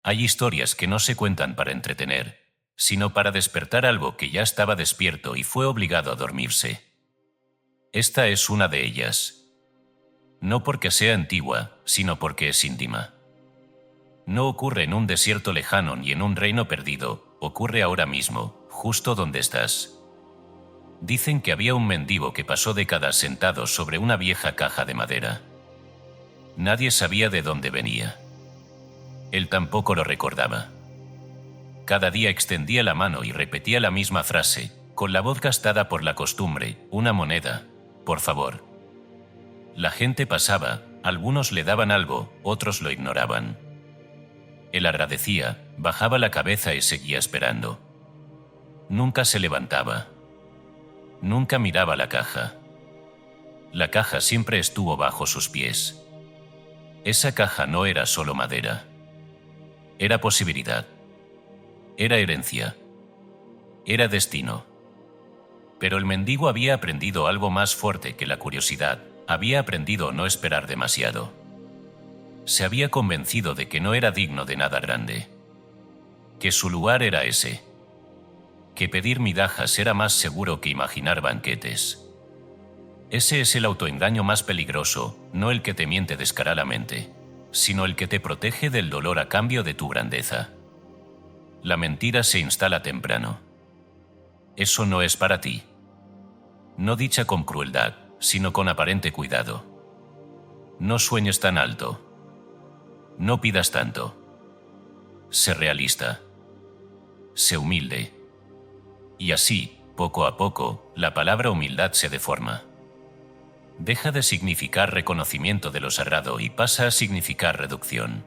Hay historias que no se cuentan para entretener, sino para despertar algo que ya estaba despierto y fue obligado a dormirse. Esta es una de ellas. No porque sea antigua, sino porque es íntima. No ocurre en un desierto lejano ni en un reino perdido, ocurre ahora mismo, justo donde estás. Dicen que había un mendigo que pasó décadas sentado sobre una vieja caja de madera. Nadie sabía de dónde venía. Él tampoco lo recordaba. Cada día extendía la mano y repetía la misma frase, con la voz gastada por la costumbre: una moneda, por favor. La gente pasaba, algunos le daban algo, otros lo ignoraban. Él agradecía, bajaba la cabeza y seguía esperando. Nunca se levantaba. Nunca miraba la caja. La caja siempre estuvo bajo sus pies. Esa caja no era solo madera. Era posibilidad. Era herencia. Era destino. Pero el mendigo había aprendido algo más fuerte que la curiosidad. Había aprendido a no esperar demasiado. Se había convencido de que no era digno de nada grande. Que su lugar era ese. Que pedir migajas era más seguro que imaginar banquetes. Ese es el autoengaño más peligroso, no el que te miente descaradamente, sino el que te protege del dolor a cambio de tu grandeza. La mentira se instala temprano. Eso no es para ti. No dicha con crueldad, sino con aparente cuidado. No sueñes tan alto. No pidas tanto. Sé realista. Sé humilde. Y así, poco a poco, la palabra humildad se deforma. Deja de significar reconocimiento de lo sagrado y pasa a significar reducción.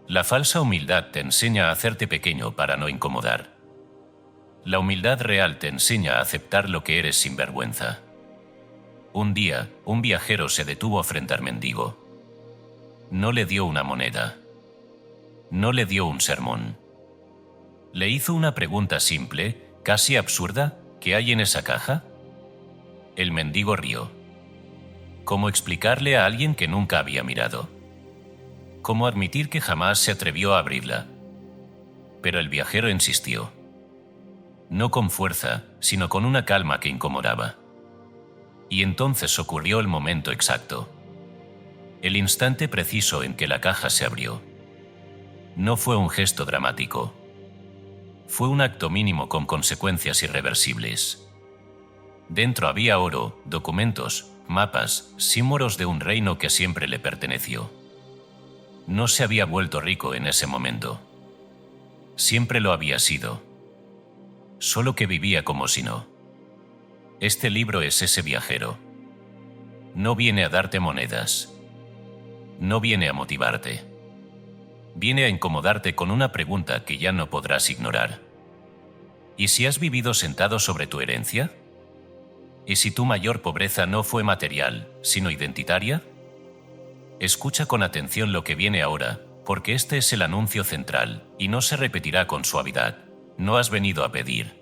La falsa humildad te enseña a hacerte pequeño para no incomodar. La humildad real te enseña a aceptar lo que eres sin vergüenza. Un día, un viajero se detuvo frente al mendigo. No le dio una moneda. No le dio un sermón. Le hizo una pregunta simple, casi absurda: ¿qué hay en esa caja? El mendigo rió. ¿Cómo explicarle a alguien que nunca había mirado? ¿Cómo admitir que jamás se atrevió a abrirla? Pero el viajero insistió. No con fuerza, sino con una calma que incomodaba. Y entonces ocurrió el momento exacto. El instante preciso en que la caja se abrió. No fue un gesto dramático. Fue un acto mínimo con consecuencias irreversibles. Dentro había oro, documentos, mapas, símbolos de un reino que siempre le perteneció. No se había vuelto rico en ese momento. Siempre lo había sido. Solo que vivía como si no. Este libro es ese viajero. No viene a darte monedas. No viene a motivarte. Viene a incomodarte con una pregunta que ya no podrás ignorar. ¿Y si has vivido sentado sobre tu herencia? ¿Y si tu mayor pobreza no fue material, sino identitaria? Escucha con atención lo que viene ahora, porque este es el anuncio central, y no se repetirá con suavidad. No has venido a pedir.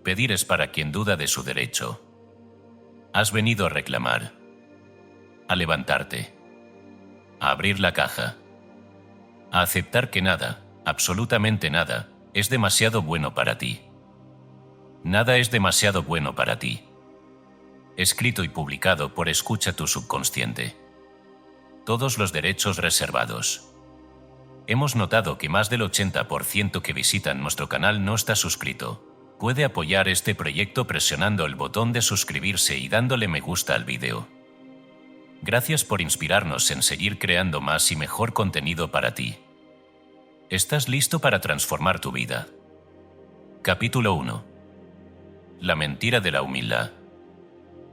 Pedir es para quien duda de su derecho. Has venido a reclamar. A levantarte. A abrir la caja. A aceptar que nada, absolutamente nada, es demasiado bueno para ti. Nada es demasiado bueno para ti. Escrito y publicado por Escucha tu subconsciente. Todos los derechos reservados. Hemos notado que más del 80% que visitan nuestro canal no está suscrito. Puede apoyar este proyecto presionando el botón de suscribirse y dándole me gusta al vídeo. Gracias por inspirarnos en seguir creando más y mejor contenido para ti. ¿Estás listo para transformar tu vida? Capítulo 1. La mentira de la humildad.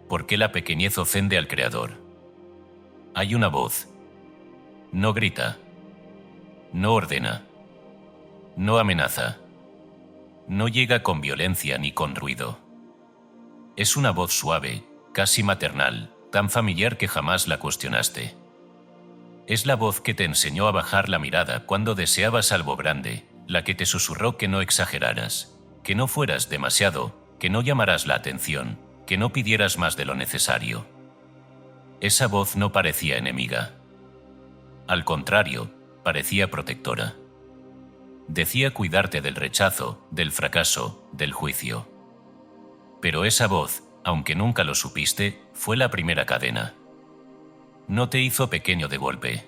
¿Por qué la pequeñez ofende al Creador? Hay una voz. No grita. No ordena. No amenaza. No llega con violencia ni con ruido. Es una voz suave, casi maternal, tan familiar que jamás la cuestionaste. Es la voz que te enseñó a bajar la mirada cuando deseabas algo grande, la que te susurró que no exageraras, que no fueras demasiado, que no llamaras la atención, que no pidieras más de lo necesario. Esa voz no parecía enemiga. Al contrario, parecía protectora. Decía cuidarte del rechazo, del fracaso, del juicio. Pero esa voz, aunque nunca lo supiste, fue la primera cadena. No te hizo pequeño de golpe.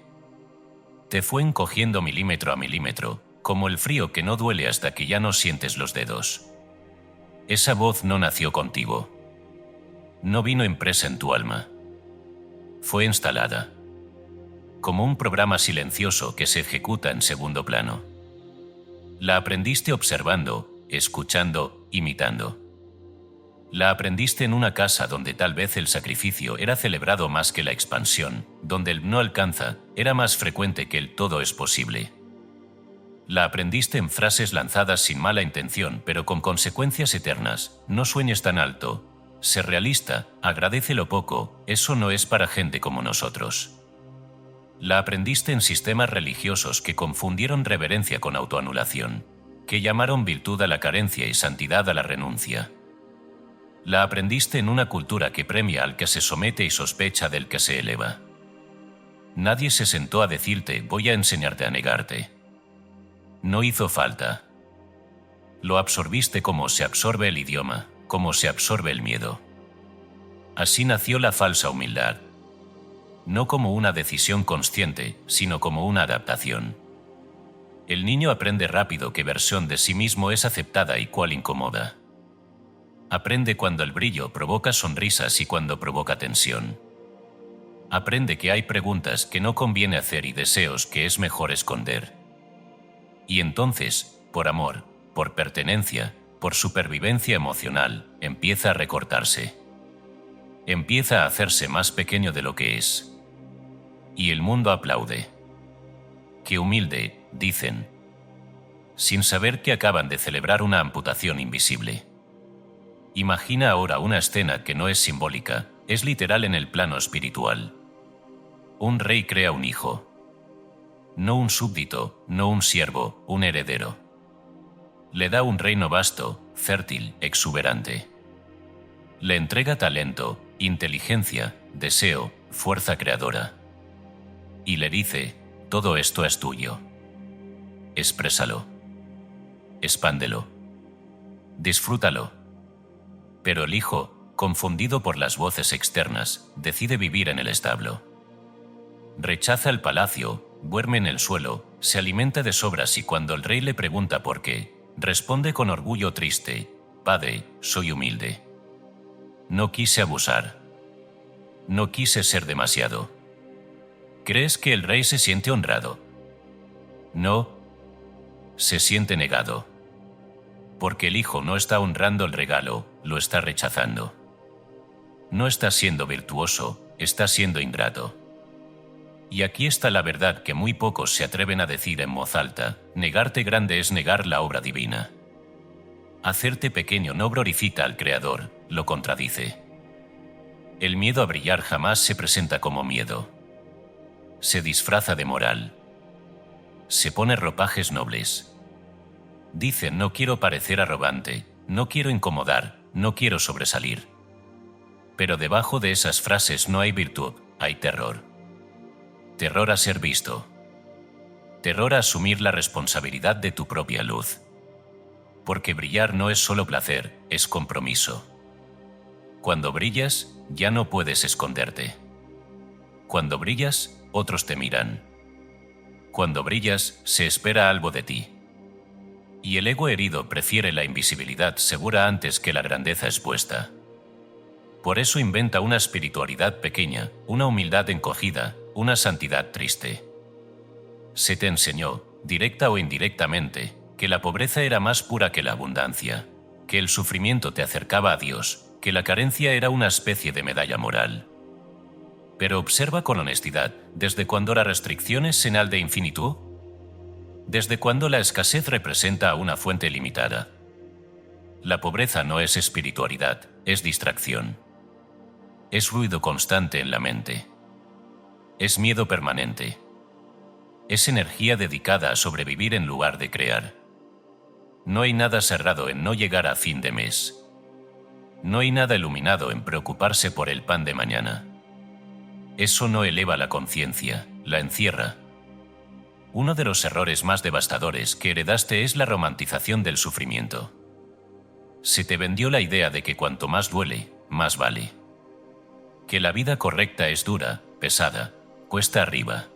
Te fue encogiendo milímetro a milímetro, como el frío que no duele hasta que ya no sientes los dedos. Esa voz no nació contigo. No vino impresa en tu alma. Fue instalada. Como un programa silencioso que se ejecuta en segundo plano. La aprendiste observando, escuchando, imitando. La aprendiste en una casa donde tal vez el sacrificio era celebrado más que la expansión, donde el no alcanza era más frecuente que el todo es posible. La aprendiste en frases lanzadas sin mala intención, pero con consecuencias eternas. No sueñes tan alto. Sé realista, agradece lo poco, eso no es para gente como nosotros. La aprendiste en sistemas religiosos que confundieron reverencia con autoanulación, que llamaron virtud a la carencia y santidad a la renuncia. La aprendiste en una cultura que premia al que se somete y sospecha del que se eleva. Nadie se sentó a decirte, voy a enseñarte a negarte. No hizo falta. Lo absorbiste como se absorbe el idioma, como se absorbe el miedo. Así nació la falsa humildad. No como una decisión consciente, sino como una adaptación. El niño aprende rápido qué versión de sí mismo es aceptada y cuál incomoda. Aprende cuando el brillo provoca sonrisas y cuando provoca tensión. Aprende que hay preguntas que no conviene hacer y deseos que es mejor esconder. Y entonces, por amor, por pertenencia, por supervivencia emocional, empieza a recortarse. Empieza a hacerse más pequeño de lo que es. Y el mundo aplaude. Qué humilde, dicen, sin saber que acaban de celebrar una amputación invisible. Imagina ahora una escena que no es simbólica, es literal en el plano espiritual. Un rey crea un hijo. No un súbdito, no un siervo, un heredero. Le da un reino vasto, fértil, exuberante. Le entrega talento, inteligencia, deseo, fuerza creadora. Y le dice, todo esto es tuyo. Exprésalo. Expándelo. Disfrútalo. Pero el hijo, confundido por las voces externas, decide vivir en el establo. Rechaza el palacio, duerme en el suelo, se alimenta de sobras y cuando el rey le pregunta por qué, responde con orgullo triste, «Padre, soy humilde. No quise abusar. No quise ser demasiado». ¿Crees que el rey se siente honrado? No. Se siente negado. Porque el hijo no está honrando el regalo, lo está rechazando. No está siendo virtuoso, está siendo ingrato. Y aquí está la verdad que muy pocos se atreven a decir en voz alta: negarte grande es negar la obra divina. Hacerte pequeño no glorifica al Creador, lo contradice. El miedo a brillar jamás se presenta como miedo. Se disfraza de moral. Se pone ropajes nobles. Dice: no quiero parecer arrogante, no quiero incomodar, no quiero sobresalir. Pero debajo de esas frases no hay virtud, hay terror. Terror a ser visto. Terror a asumir la responsabilidad de tu propia luz. Porque brillar no es solo placer, es compromiso. Cuando brillas, ya no puedes esconderte. Cuando brillas, otros te miran. Cuando brillas, se espera algo de ti. Y el ego herido prefiere la invisibilidad segura antes que la grandeza expuesta. Por eso inventa una espiritualidad pequeña, una humildad encogida, una santidad triste. Se te enseñó, directa o indirectamente, que la pobreza era más pura que la abundancia, que el sufrimiento te acercaba a Dios, que la carencia era una especie de medalla moral. Pero observa con honestidad, ¿desde cuándo la restricción es señal de infinitud? ¿Desde cuándo la escasez representa una fuente limitada? La pobreza no es espiritualidad, es distracción. Es ruido constante en la mente. Es miedo permanente. Es energía dedicada a sobrevivir en lugar de crear. No hay nada cerrado en no llegar a fin de mes. No hay nada iluminado en preocuparse por el pan de mañana. Eso no eleva la conciencia, la encierra. Uno de los errores más devastadores que heredaste es la romantización del sufrimiento. Se te vendió la idea de que cuanto más duele, más vale. Que la vida correcta es dura, pesada, cuesta arriba.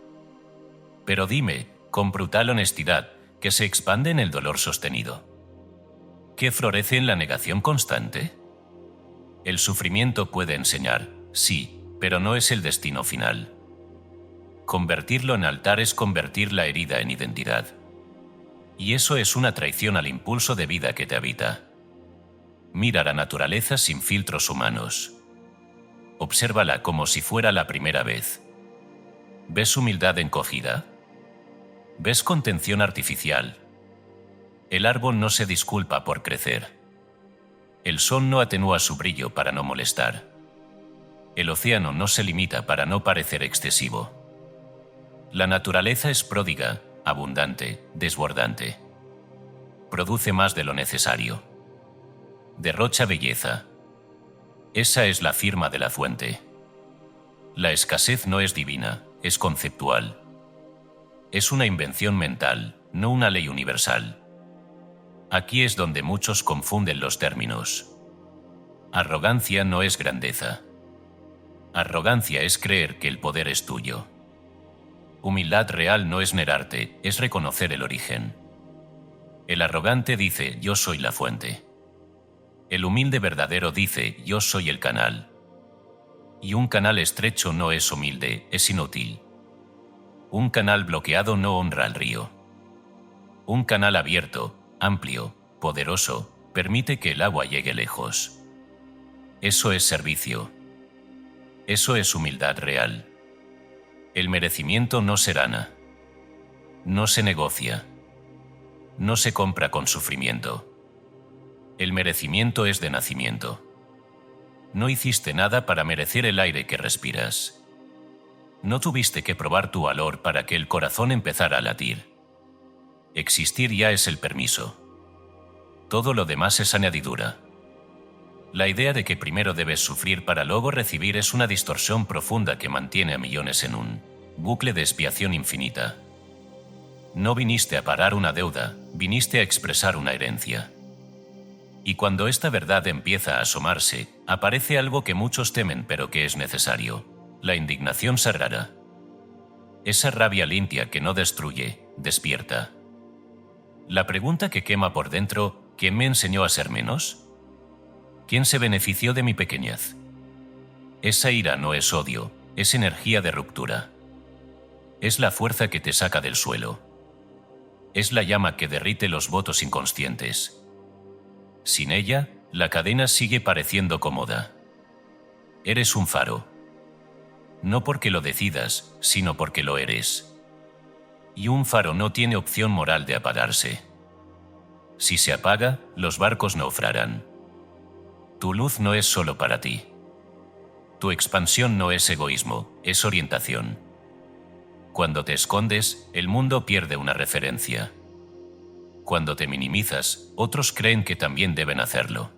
Pero dime, con brutal honestidad, ¿qué se expande en el dolor sostenido? ¿Qué florece en la negación constante? El sufrimiento puede enseñar, sí, pero no es el destino final. Convertirlo en altar es convertir la herida en identidad. Y eso es una traición al impulso de vida que te habita. Mira la naturaleza sin filtros humanos. Obsérvala como si fuera la primera vez. ¿Ves humildad encogida? ¿Ves contención artificial? El árbol no se disculpa por crecer. El sol no atenúa su brillo para no molestar. El océano no se limita para no parecer excesivo. La naturaleza es pródiga, abundante, desbordante. Produce más de lo necesario. Derrocha belleza. Esa es la firma de la fuente. La escasez no es divina, es conceptual. Es una invención mental, no una ley universal. Aquí es donde muchos confunden los términos. Arrogancia no es grandeza. Arrogancia es creer que el poder es tuyo. Humildad real no es nerarte, es reconocer el origen. El arrogante dice, yo soy la fuente. El humilde verdadero dice, yo soy el canal. Y un canal estrecho no es humilde, es inútil. Un canal bloqueado no honra al río. Un canal abierto, amplio, poderoso, permite que el agua llegue lejos. Eso es servicio. Eso es humildad real. El merecimiento no se gana. No se negocia. No se compra con sufrimiento. El merecimiento es de nacimiento. No hiciste nada para merecer el aire que respiras. No tuviste que probar tu valor para que el corazón empezara a latir. Existir ya es el permiso. Todo lo demás es añadidura. La idea de que primero debes sufrir para luego recibir es una distorsión profunda que mantiene a millones en un bucle de expiación infinita. No viniste a parar una deuda, viniste a expresar una herencia. Y cuando esta verdad empieza a asomarse, aparece algo que muchos temen pero que es necesario: la indignación sagrada. Esa rabia limpia que no destruye, despierta. La pregunta que quema por dentro: ¿quién me enseñó a ser menos? ¿Quién se benefició de mi pequeñez? Esa ira no es odio, es energía de ruptura. Es la fuerza que te saca del suelo. Es la llama que derrite los votos inconscientes. Sin ella, la cadena sigue pareciendo cómoda. Eres un faro. No porque lo decidas, sino porque lo eres. Y un faro no tiene opción moral de apagarse. Si se apaga, los barcos naufragarán. Tu luz no es solo para ti. Tu expansión no es egoísmo, es orientación. Cuando te escondes, el mundo pierde una referencia. Cuando te minimizas, otros creen que también deben hacerlo.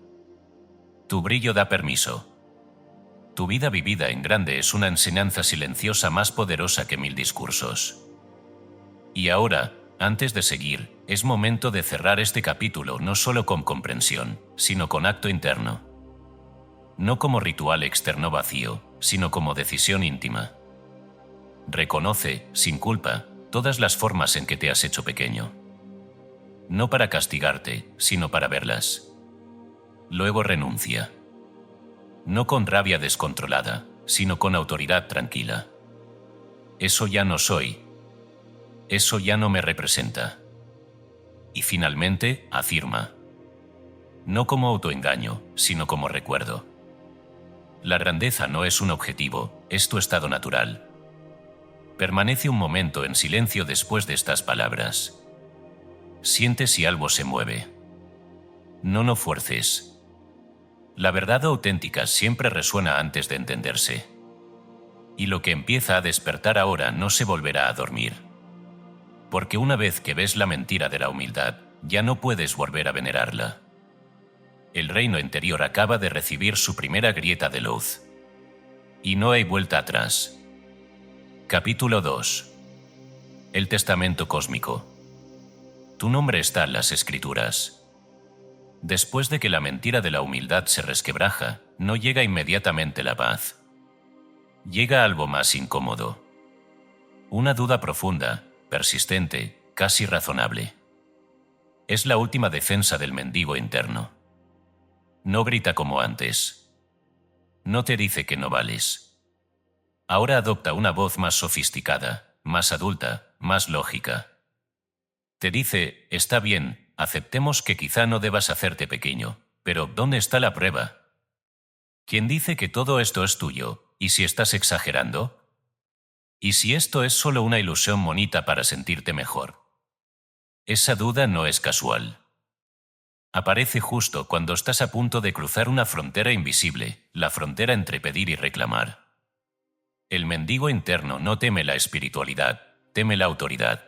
Tu brillo da permiso. Tu vida vivida en grande es una enseñanza silenciosa más poderosa que 1000 discursos. Y ahora, antes de seguir, es momento de cerrar este capítulo no solo con comprensión, sino con acto interno. No como ritual externo vacío, sino como decisión íntima. Reconoce, sin culpa, todas las formas en que te has hecho pequeño. No para castigarte, sino para verlas. Luego renuncia. No con rabia descontrolada, sino con autoridad tranquila. Eso ya no soy. Eso ya no me representa. Y finalmente, afirma. No como autoengaño, sino como recuerdo. La grandeza no es un objetivo, es tu estado natural. Permanece un momento en silencio después de estas palabras. Siente si algo se mueve. No fuerces. La verdad auténtica siempre resuena antes de entenderse. Y lo que empieza a despertar ahora no se volverá a dormir. Porque una vez que ves la mentira de la humildad, ya no puedes volver a venerarla. El reino interior acaba de recibir su primera grieta de luz. Y no hay vuelta atrás. Capítulo 2. El testamento cósmico. Tu nombre está en las Escrituras. Después de que la mentira de la humildad se resquebraja, no llega inmediatamente la paz. Llega algo más incómodo. Una duda profunda, persistente, casi razonable. Es la última defensa del mendigo interno. No grita como antes. No te dice que no vales. Ahora adopta una voz más sofisticada, más adulta, más lógica. Te dice, está bien, aceptemos que quizá no debas hacerte pequeño, pero ¿dónde está la prueba? ¿Quién dice que todo esto es tuyo? ¿Y si estás exagerando? ¿Y si esto es solo una ilusión bonita para sentirte mejor? Esa duda no es casual. Aparece justo cuando estás a punto de cruzar una frontera invisible, la frontera entre pedir y reclamar. El mendigo interno no teme la espiritualidad, teme la autoridad.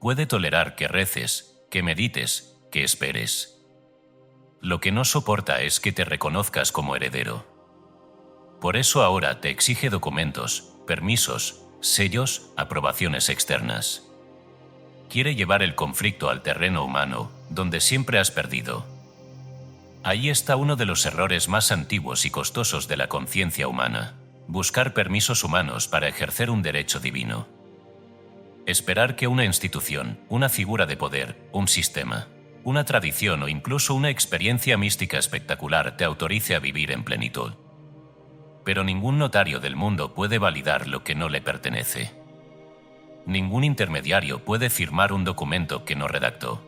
Puede tolerar que reces, que medites, que esperes. Lo que no soporta es que te reconozcas como heredero. Por eso ahora te exige documentos, permisos, sellos, aprobaciones externas. Quiere llevar el conflicto al terreno humano, donde siempre has perdido. Ahí está uno de los errores más antiguos y costosos de la conciencia humana: buscar permisos humanos para ejercer un derecho divino. Esperar que una institución, una figura de poder, un sistema, una tradición o incluso una experiencia mística espectacular te autorice a vivir en plenitud. Pero ningún notario del mundo puede validar lo que no le pertenece. Ningún intermediario puede firmar un documento que no redactó.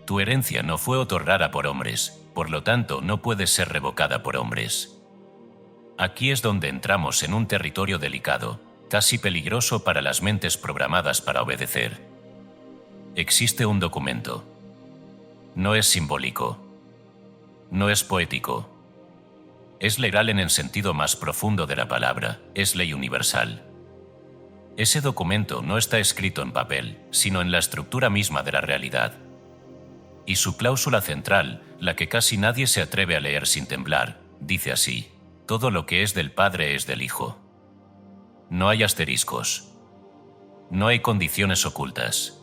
Tu herencia no fue otorgada por hombres, por lo tanto no puede ser revocada por hombres. Aquí es donde entramos en un territorio delicado, casi peligroso para las mentes programadas para obedecer. Existe un documento. No es simbólico. No es poético. Es legal en el sentido más profundo de la palabra, es ley universal. Ese documento no está escrito en papel, sino en la estructura misma de la realidad. Y su cláusula central, la que casi nadie se atreve a leer sin temblar, dice así: todo lo que es del Padre es del Hijo. No hay asteriscos. No hay condiciones ocultas.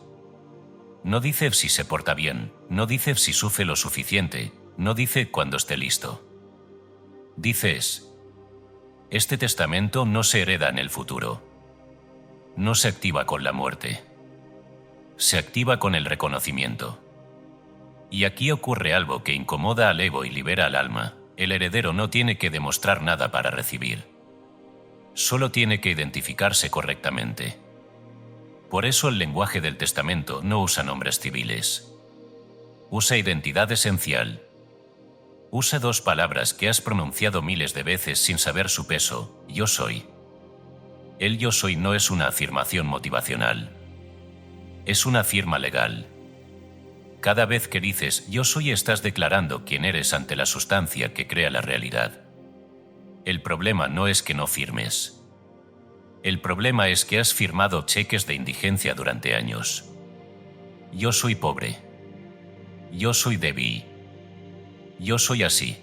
No dice si se porta bien, no dice si sufre lo suficiente, no dice cuando esté listo. Dices: este testamento no se hereda en el futuro. No se activa con la muerte. Se activa con el reconocimiento. Y aquí ocurre algo que incomoda al ego y libera al alma. El heredero no tiene que demostrar nada para recibir. Solo tiene que identificarse correctamente. Por eso el lenguaje del testamento no usa nombres civiles. Usa identidad esencial. Usa dos palabras que has pronunciado miles de veces sin saber su peso: yo soy. El yo soy no es una afirmación motivacional. Es una firma legal. Cada vez que dices yo soy, estás declarando quién eres ante la sustancia que crea la realidad. El problema no es que no firmes. El problema es que has firmado cheques de indigencia durante años. Yo soy pobre. Yo soy débil. Yo soy así.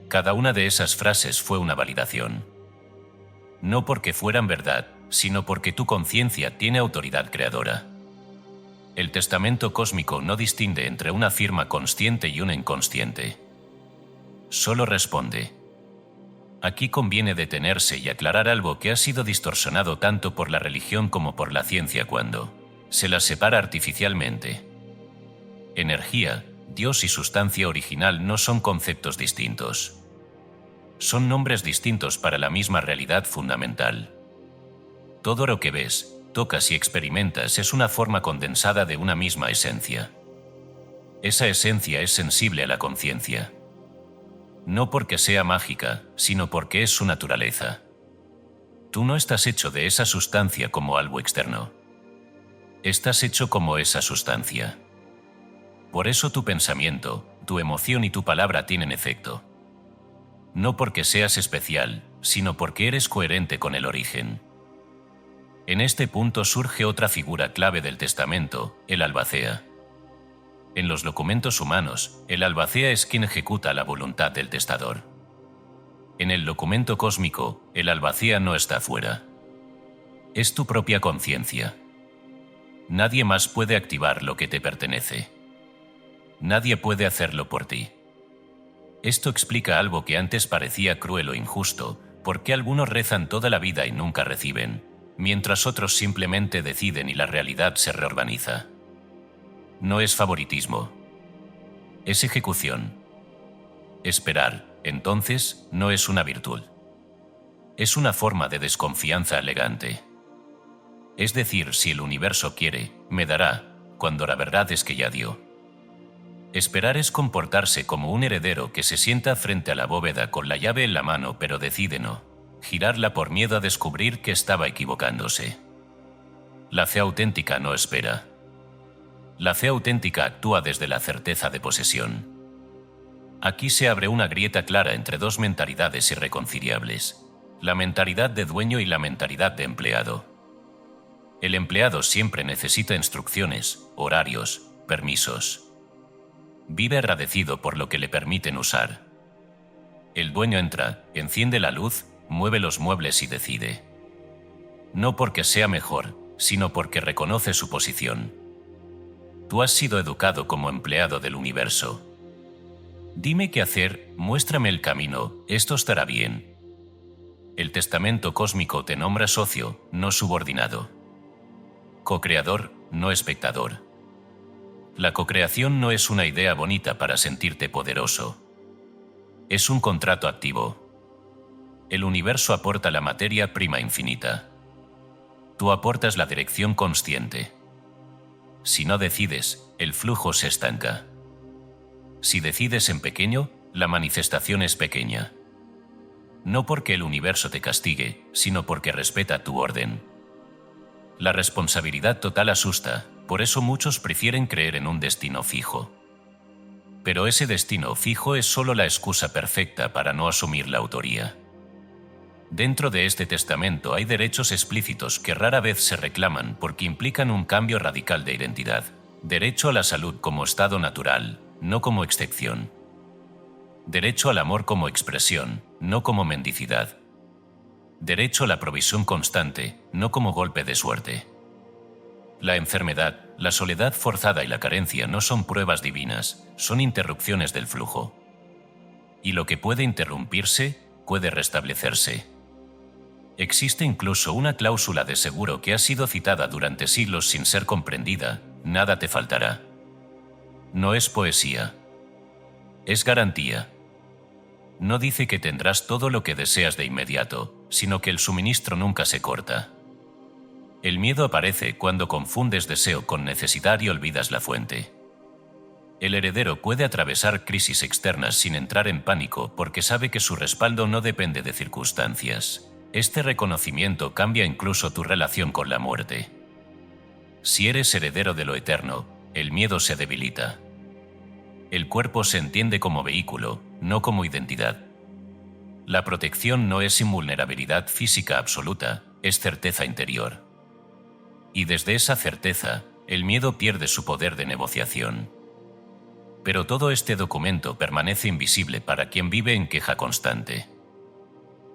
Cada una de esas frases fue una validación. No porque fueran verdad, sino porque tu conciencia tiene autoridad creadora. El testamento cósmico no distingue entre una firma consciente y una inconsciente. Solo responde. Aquí conviene detenerse y aclarar algo que ha sido distorsionado tanto por la religión como por la ciencia cuando se las separa artificialmente. Energía, Dios y sustancia original no son conceptos distintos. Son nombres distintos para la misma realidad fundamental. Todo lo que ves, tocas y experimentas es una forma condensada de una misma esencia. Esa esencia es sensible a la conciencia. No porque sea mágica, sino porque es su naturaleza. Tú no estás hecho de esa sustancia como algo externo. Estás hecho como esa sustancia. Por eso tu pensamiento, tu emoción y tu palabra tienen efecto. No porque seas especial, sino porque eres coherente con el origen. En este punto surge otra figura clave del testamento, el albacea. En los documentos humanos, el albacea es quien ejecuta la voluntad del testador. En el documento cósmico, el albacea no está fuera. Es tu propia conciencia. Nadie más puede activar lo que te pertenece. Nadie puede hacerlo por ti. Esto explica algo que antes parecía cruel o injusto, porque algunos rezan toda la vida y nunca reciben, mientras otros simplemente deciden y la realidad se reorganiza. No es favoritismo. Es ejecución. Esperar, entonces, no es una virtud. Es una forma de desconfianza elegante. Es decir, si el universo quiere, me dará, cuando la verdad es que ya dio. Esperar es comportarse como un heredero que se sienta frente a la bóveda con la llave en la mano pero decide no girarla por miedo a descubrir que estaba equivocándose. La fe auténtica no espera. La fe auténtica actúa desde la certeza de posesión. Aquí se abre una grieta clara entre dos mentalidades irreconciliables: la mentalidad de dueño y la mentalidad de empleado. El empleado siempre necesita instrucciones, horarios, permisos. Vive agradecido por lo que le permiten usar. El dueño entra, enciende la luz, mueve los muebles y decide. No porque sea mejor, sino porque reconoce su posición. Tú has sido educado como empleado del universo. Dime qué hacer, muéstrame el camino, esto estará bien. El testamento cósmico te nombra socio, no subordinado. Co-creador, no espectador. La cocreación no es una idea bonita para sentirte poderoso. Es un contrato activo. El universo aporta la materia prima infinita. Tú aportas la dirección consciente. Si no decides, el flujo se estanca. Si decides en pequeño, la manifestación es pequeña. No porque el universo te castigue, sino porque respeta tu orden. La responsabilidad total asusta, por eso muchos prefieren creer en un destino fijo. Pero ese destino fijo es solo la excusa perfecta para no asumir la autoría. Dentro de este testamento hay derechos explícitos que rara vez se reclaman porque implican un cambio radical de identidad. Derecho a la salud como estado natural, no como excepción. Derecho al amor como expresión, no como mendicidad. Derecho a la provisión constante, no como golpe de suerte. La enfermedad, la soledad forzada y la carencia no son pruebas divinas, son interrupciones del flujo. Y lo que puede interrumpirse, puede restablecerse. Existe incluso una cláusula de seguro que ha sido citada durante siglos sin ser comprendida: nada te faltará. No es poesía. Es garantía. No dice que tendrás todo lo que deseas de inmediato, sino que el suministro nunca se corta. El miedo aparece cuando confundes deseo con necesidad y olvidas la fuente. El heredero puede atravesar crisis externas sin entrar en pánico porque sabe que su respaldo no depende de circunstancias. Este reconocimiento cambia incluso tu relación con la muerte. Si eres heredero de lo eterno, el miedo se debilita. El cuerpo se entiende como vehículo, no como identidad. La protección no es invulnerabilidad física absoluta, es certeza interior. Y desde esa certeza, el miedo pierde su poder de negociación. Pero todo este documento permanece invisible para quien vive en queja constante.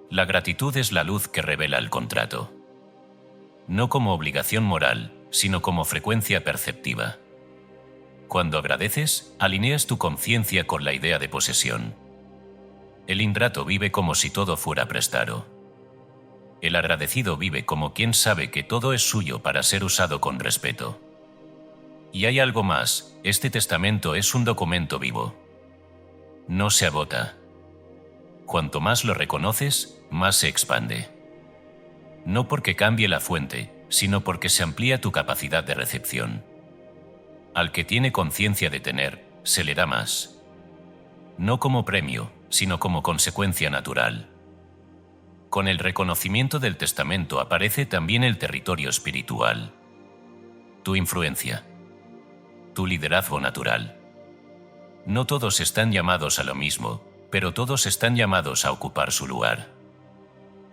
La gratitud es la luz que revela el contrato. No como obligación moral, sino como frecuencia perceptiva. Cuando agradeces, alineas tu conciencia con la idea de posesión. El ingrato vive como si todo fuera prestado. El agradecido vive como quien sabe que todo es suyo para ser usado con respeto. Y hay algo más: este testamento es un documento vivo. No se agota. Cuanto más lo reconoces, más se expande. No porque cambie la fuente, sino porque se amplía tu capacidad de recepción. Al que tiene conciencia de tener, se le da más. No como premio, sino como consecuencia natural. Con el reconocimiento del testamento aparece también el territorio espiritual. Tu influencia. Tu liderazgo natural. No todos están llamados a lo mismo, pero todos están llamados a ocupar su lugar.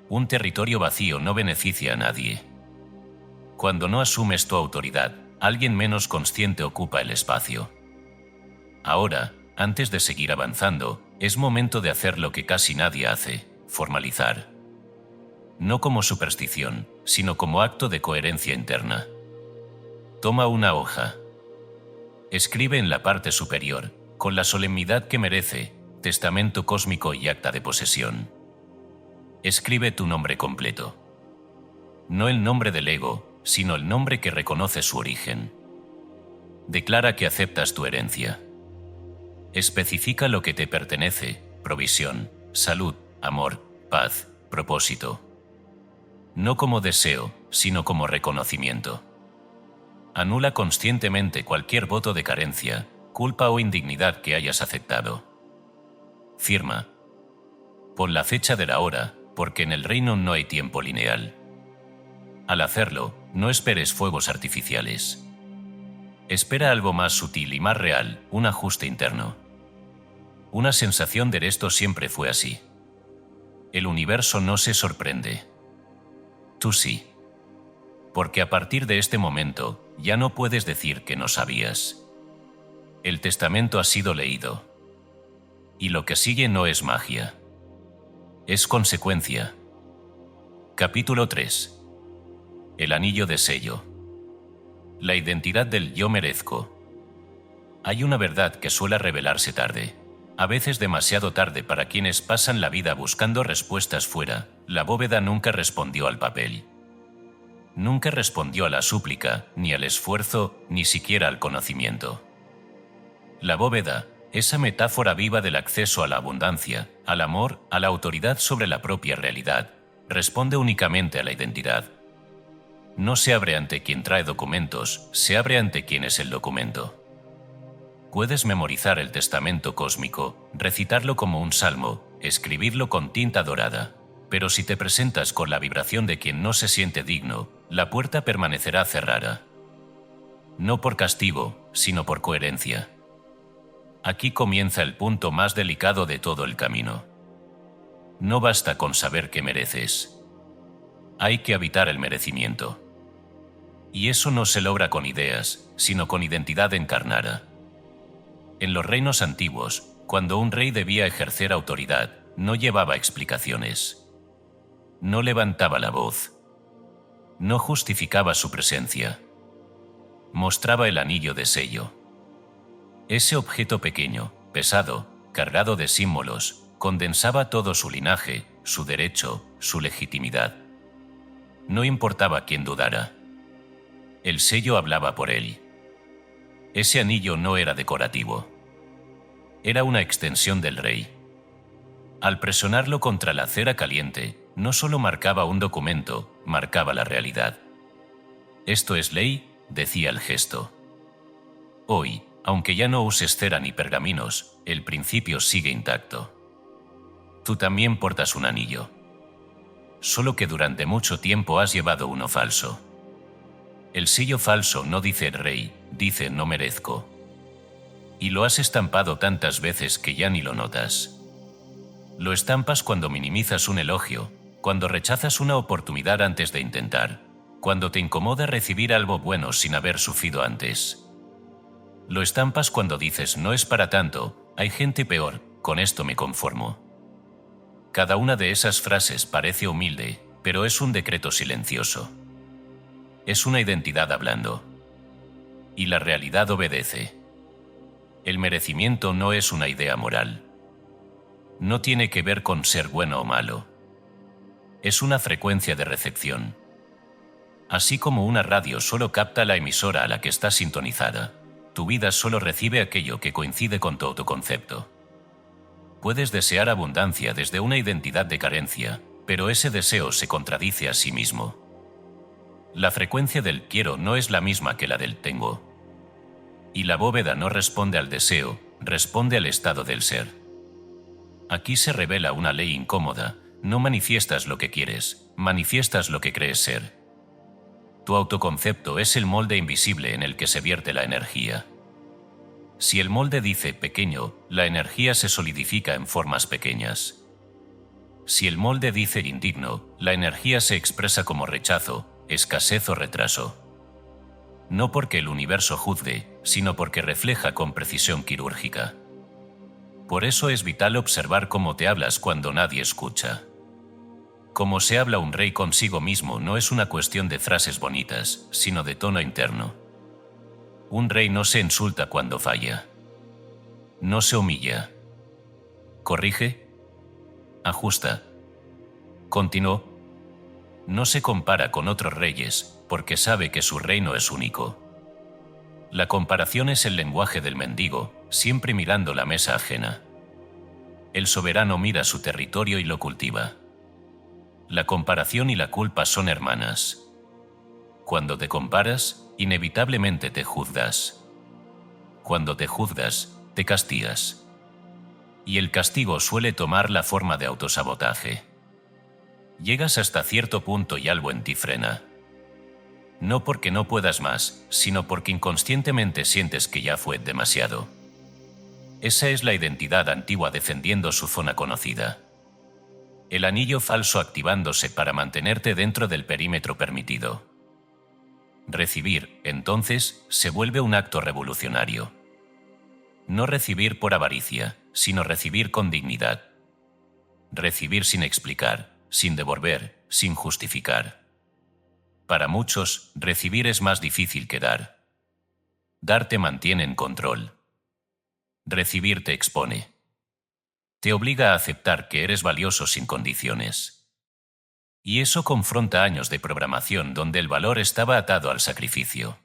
Un territorio vacío no beneficia a nadie. Cuando no asumes tu autoridad, alguien menos consciente ocupa el espacio. Ahora, antes de seguir avanzando, es momento de hacer lo que casi nadie hace: formalizar. no como superstición, sino como acto de coherencia interna. Toma una hoja. Escribe en la parte superior, con la solemnidad que merece, testamento cósmico y acta de posesión. Escribe tu nombre completo. No el nombre del ego, sino el nombre que reconoce su origen. Declara que aceptas tu herencia. Especifica lo que te pertenece: provisión, salud, amor, paz, propósito. No como deseo, sino como reconocimiento. Anula conscientemente cualquier voto de carencia, culpa o indignidad que hayas aceptado. Firma. Pon la fecha de la hora, porque en el reino no hay tiempo lineal. Al hacerlo, no esperes fuegos artificiales. Espera algo más sutil y más real, un ajuste interno. Una sensación de esto siempre fue así. El universo no se sorprende. Tú sí. Porque a partir de este momento, ya no puedes decir que no sabías. El testamento ha sido leído. Y lo que sigue no es magia. Es consecuencia. Capítulo 3. El anillo de sello. La identidad del yo merezco. Hay una verdad que suele revelarse tarde, a veces demasiado tarde para quienes pasan la vida buscando respuestas fuera. La bóveda nunca respondió al papel. Nunca respondió a la súplica, ni al esfuerzo, ni siquiera al conocimiento. La bóveda, esa metáfora viva del acceso a la abundancia, al amor, a la autoridad sobre la propia realidad, responde únicamente a la identidad. No se abre ante quien trae documentos, se abre ante quien es el documento. Puedes memorizar el testamento cósmico, recitarlo como un salmo, escribirlo con tinta dorada, pero si te presentas con la vibración de quien no se siente digno, la puerta permanecerá cerrada. No por castigo, sino por coherencia. Aquí comienza el punto más delicado de todo el camino. No basta con saber que mereces. Hay que habitar el merecimiento. Y eso no se logra con ideas, sino con identidad encarnada. En los reinos antiguos, cuando un rey debía ejercer autoridad, no llevaba explicaciones. No levantaba la voz. No justificaba su presencia. Mostraba el anillo de sello. Ese objeto pequeño, pesado, cargado de símbolos, condensaba todo su linaje, su derecho, su legitimidad. No importaba quién dudara. El sello hablaba por él. Ese anillo no era decorativo. Era una extensión del rey. Al presionarlo contra la cera caliente, no solo marcaba un documento, marcaba la realidad. Esto es ley, decía el gesto. Hoy, aunque ya no uses cera ni pergaminos, el principio sigue intacto. Tú también portas un anillo. Solo que durante mucho tiempo has llevado uno falso. El sello falso no dice rey, dice no merezco. Y lo has estampado tantas veces que ya ni lo notas. Lo estampas cuando minimizas un elogio, cuando rechazas una oportunidad antes de intentar, cuando te incomoda recibir algo bueno sin haber sufrido antes. Lo estampas cuando dices no es para tanto, hay gente peor, con esto me conformo. Cada una de esas frases parece humilde, pero es un decreto silencioso. Es una identidad hablando. Y la realidad obedece. El merecimiento no es una idea moral. No tiene que ver con ser bueno o malo. Es una frecuencia de recepción. Así como una radio solo capta la emisora a la que está sintonizada, tu vida solo recibe aquello que coincide con tu autoconcepto. Puedes desear abundancia desde una identidad de carencia, pero ese deseo se contradice a sí mismo. La frecuencia del quiero no es la misma que la del tengo. Y la bóveda no responde al deseo, responde al estado del ser. Aquí se revela una ley incómoda: no manifiestas lo que quieres, manifiestas lo que crees ser. Tu autoconcepto es el molde invisible en el que se vierte la energía. Si el molde dice pequeño, la energía se solidifica en formas pequeñas. Si el molde dice indigno, la energía se expresa como rechazo, escasez o retraso. No porque el universo juzgue, sino porque refleja con precisión quirúrgica. Por eso es vital observar cómo te hablas cuando nadie escucha. Como se habla un rey consigo mismo no es una cuestión de frases bonitas, sino de tono interno. Un rey no se insulta cuando falla. No se humilla. Corrige. Ajusta. Continuó. No se compara con otros reyes, porque sabe que su reino es único. La comparación es el lenguaje del mendigo, siempre mirando la mesa ajena. El soberano mira su territorio y lo cultiva. La comparación y la culpa son hermanas. Cuando te comparas, inevitablemente te juzgas. Cuando te juzgas, te castigas. Y el castigo suele tomar la forma de autosabotaje. Llegas hasta cierto punto y algo en ti frena. No porque no puedas más, sino porque inconscientemente sientes que ya fue demasiado. Esa es la identidad antigua defendiendo su zona conocida. El anillo falso activándose para mantenerte dentro del perímetro permitido. Recibir, entonces, se vuelve un acto revolucionario. No recibir por avaricia, sino recibir con dignidad. Recibir sin explicar, sin devolver, sin justificar. Para muchos, recibir es más difícil que dar. Dar te mantiene en control. Recibir te expone. Te obliga a aceptar que eres valioso sin condiciones. Y eso confronta años de programación donde el valor estaba atado al sacrificio.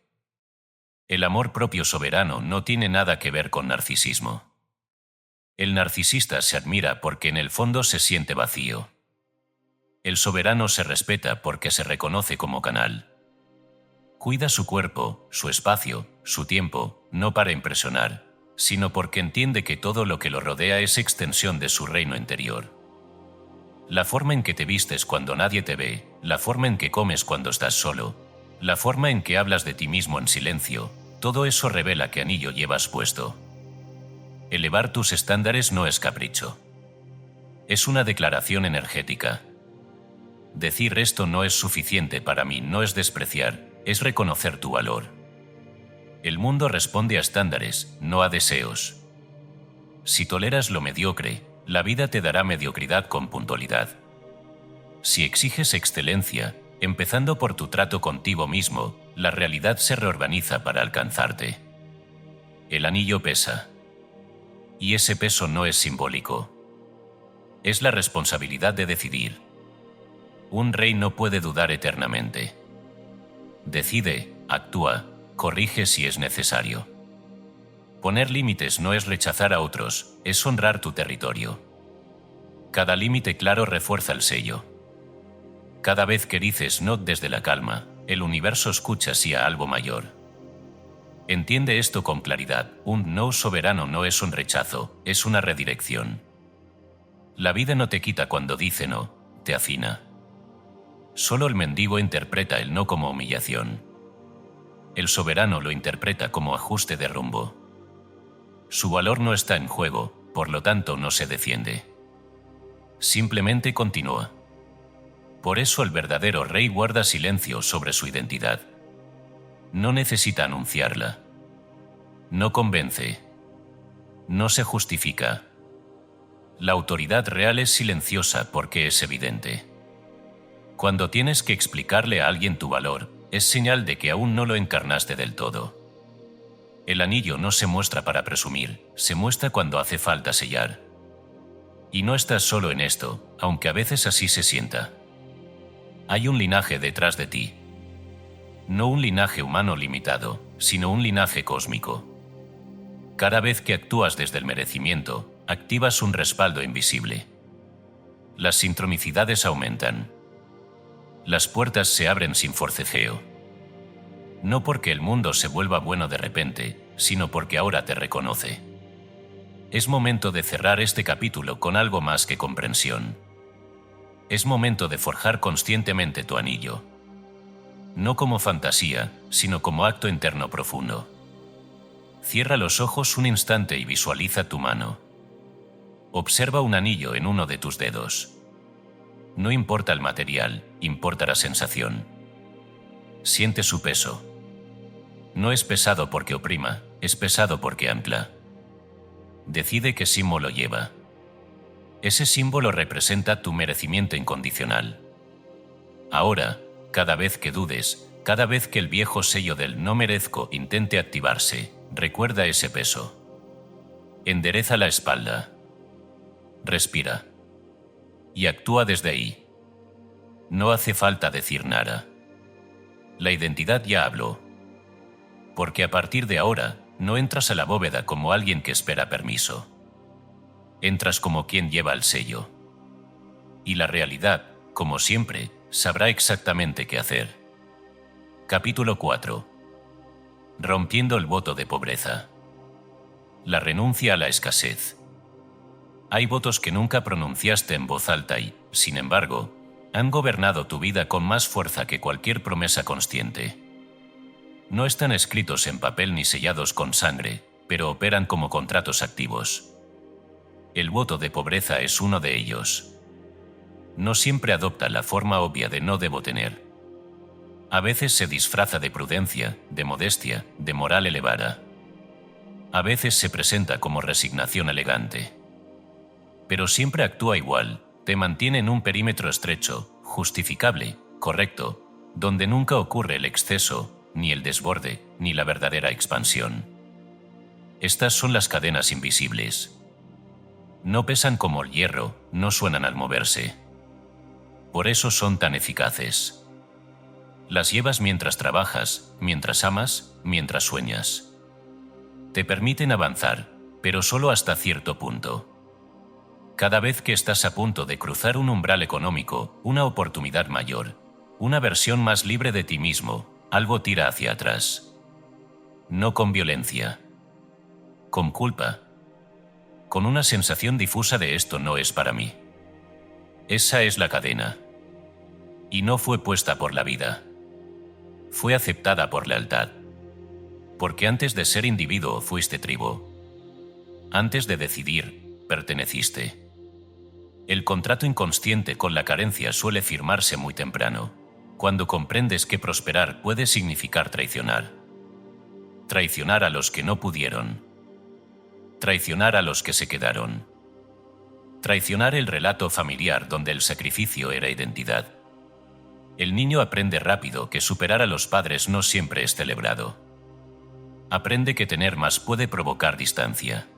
El amor propio soberano no tiene nada que ver con narcisismo. El narcisista se admira porque en el fondo se siente vacío. El soberano se respeta porque se reconoce como canal. Cuida su cuerpo, su espacio, su tiempo, no para impresionar, sino porque entiende que todo lo que lo rodea es extensión de su reino interior. La forma en que te vistes cuando nadie te ve, la forma en que comes cuando estás solo, la forma en que hablas de ti mismo en silencio, todo eso revela qué anillo llevas puesto. Elevar tus estándares no es capricho. Es una declaración energética. Decir esto no es suficiente para mí no es despreciar, es reconocer tu valor. El mundo responde a estándares, no a deseos. Si toleras lo mediocre, la vida te dará mediocridad con puntualidad. Si exiges excelencia, empezando por tu trato contigo mismo, la realidad se reorganiza para alcanzarte. El anillo pesa. Y ese peso no es simbólico. Es la responsabilidad de decidir. Un rey no puede dudar eternamente. Decide, actúa, corrige si es necesario. Poner límites no es rechazar a otros, es honrar tu territorio. Cada límite claro refuerza el sello. Cada vez que dices no desde la calma, el universo escucha sí a algo mayor. Entiende esto con claridad, un no soberano no es un rechazo, es una redirección. La vida no te quita cuando dice no, te afina. Solo el mendigo interpreta el no como humillación. El soberano lo interpreta como ajuste de rumbo. Su valor no está en juego, por lo tanto no se defiende. Simplemente continúa. Por eso el verdadero rey guarda silencio sobre su identidad. No necesita anunciarla. No convence. No se justifica. La autoridad real es silenciosa porque es evidente. Cuando tienes que explicarle a alguien tu valor, es señal de que aún no lo encarnaste del todo. El anillo no se muestra para presumir, se muestra cuando hace falta sellar. Y no estás solo en esto, aunque a veces así se sienta. Hay un linaje detrás de ti. No un linaje humano limitado, sino un linaje cósmico. Cada vez que actúas desde el merecimiento, activas un respaldo invisible. Las sincronicidades aumentan. Las puertas se abren sin forcejeo. No porque el mundo se vuelva bueno de repente, sino porque ahora te reconoce. Es momento de cerrar este capítulo con algo más que comprensión. Es momento de forjar conscientemente tu anillo. No como fantasía, sino como acto interno profundo. Cierra los ojos un instante y visualiza tu mano. Observa un anillo en uno de tus dedos. No importa el material, importa la sensación. Siente su peso. No es pesado porque oprima, es pesado porque ancla. Decide qué símbolo lleva. Ese símbolo representa tu merecimiento incondicional. Ahora, cada vez que dudes, cada vez que el viejo sello del no merezco intente activarse, recuerda ese peso. Endereza la espalda. Respira. Y actúa desde ahí. No hace falta decir nada. La identidad ya habló. Porque a partir de ahora, no entras a la bóveda como alguien que espera permiso. Entras como quien lleva el sello. Y la realidad, como siempre, sabrá exactamente qué hacer. Capítulo 4. Rompiendo el voto de pobreza. La renuncia a la escasez. Hay votos que nunca pronunciaste en voz alta y, sin embargo, han gobernado tu vida con más fuerza que cualquier promesa consciente. No están escritos en papel ni sellados con sangre, pero operan como contratos activos. El voto de pobreza es uno de ellos. No siempre adopta la forma obvia de no debo tener. A veces se disfraza de prudencia, de modestia, de moral elevada. A veces se presenta como resignación elegante. Pero siempre actúa igual, te mantiene en un perímetro estrecho, justificable, correcto, donde nunca ocurre el exceso, ni el desborde, ni la verdadera expansión. Estas son las cadenas invisibles. No pesan como el hierro, no suenan al moverse. Por eso son tan eficaces. Las llevas mientras trabajas, mientras amas, mientras sueñas. Te permiten avanzar, pero solo hasta cierto punto. Cada vez que estás a punto de cruzar un umbral económico, una oportunidad mayor, una versión más libre de ti mismo, algo tira hacia atrás. No con violencia. Con culpa. Con una sensación difusa de esto no es para mí. Esa es la cadena. Y no fue puesta por la vida. Fue aceptada por lealtad. Porque antes de ser individuo fuiste tribu. Antes de decidir, perteneciste. El contrato inconsciente con la carencia suele firmarse muy temprano, cuando comprendes que prosperar puede significar traicionar. Traicionar a los que no pudieron. Traicionar a los que se quedaron. Traicionar el relato familiar donde el sacrificio era identidad. El niño aprende rápido que superar a los padres no siempre es celebrado. Aprende que tener más puede provocar distancia.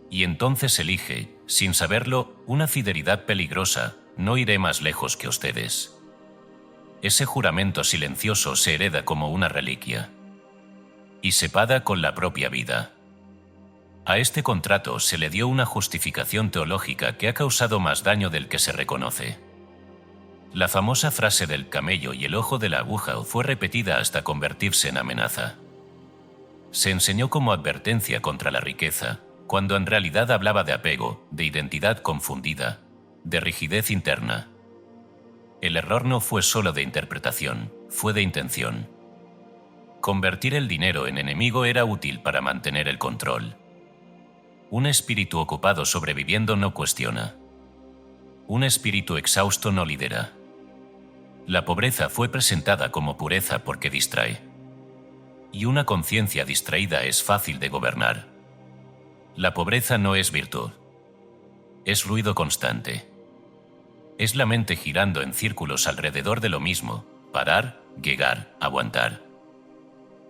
Y entonces elige, sin saberlo, una fidelidad peligrosa: no iré más lejos que ustedes. Ese juramento silencioso se hereda como una reliquia. Y se paga con la propia vida. A este contrato se le dio una justificación teológica que ha causado más daño del que se reconoce. La famosa frase del camello y el ojo de la aguja fue repetida hasta convertirse en amenaza. Se enseñó como advertencia contra la riqueza, cuando en realidad hablaba de apego, de identidad confundida, de rigidez interna. El error no fue solo de interpretación, fue de intención. Convertir el dinero en enemigo era útil para mantener el control. Un espíritu ocupado sobreviviendo no cuestiona. Un espíritu exhausto no lidera. La pobreza fue presentada como pureza porque distrae. Y una conciencia distraída es fácil de gobernar. La pobreza no es virtud. Es ruido constante. Es la mente girando en círculos alrededor de lo mismo: parar, llegar, aguantar.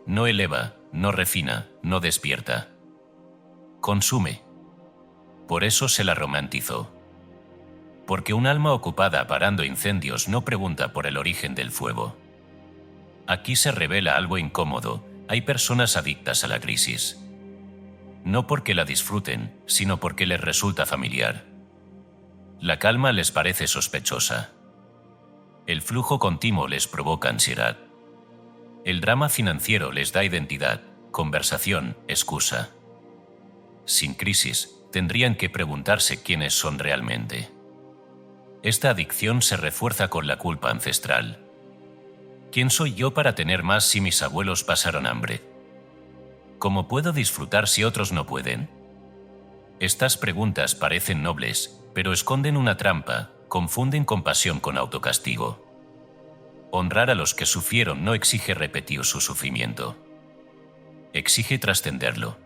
No eleva, no refina, no despierta. Consume. Por eso se la romantizó. Porque un alma ocupada parando incendios no pregunta por el origen del fuego. Aquí se revela algo incómodo: hay personas adictas a la crisis. No porque la disfruten, sino porque les resulta familiar. La calma les parece sospechosa. El flujo continuo les provoca ansiedad. El drama financiero les da identidad, conversación, excusa. Sin crisis, tendrían que preguntarse quiénes son realmente. Esta adicción se refuerza con la culpa ancestral. ¿Quién soy yo para tener más si mis abuelos pasaron hambre? ¿Cómo puedo disfrutar si otros no pueden? Estas preguntas parecen nobles, pero esconden una trampa: confunden compasión con autocastigo. Honrar a los que sufrieron no exige repetir su sufrimiento. Exige trascenderlo.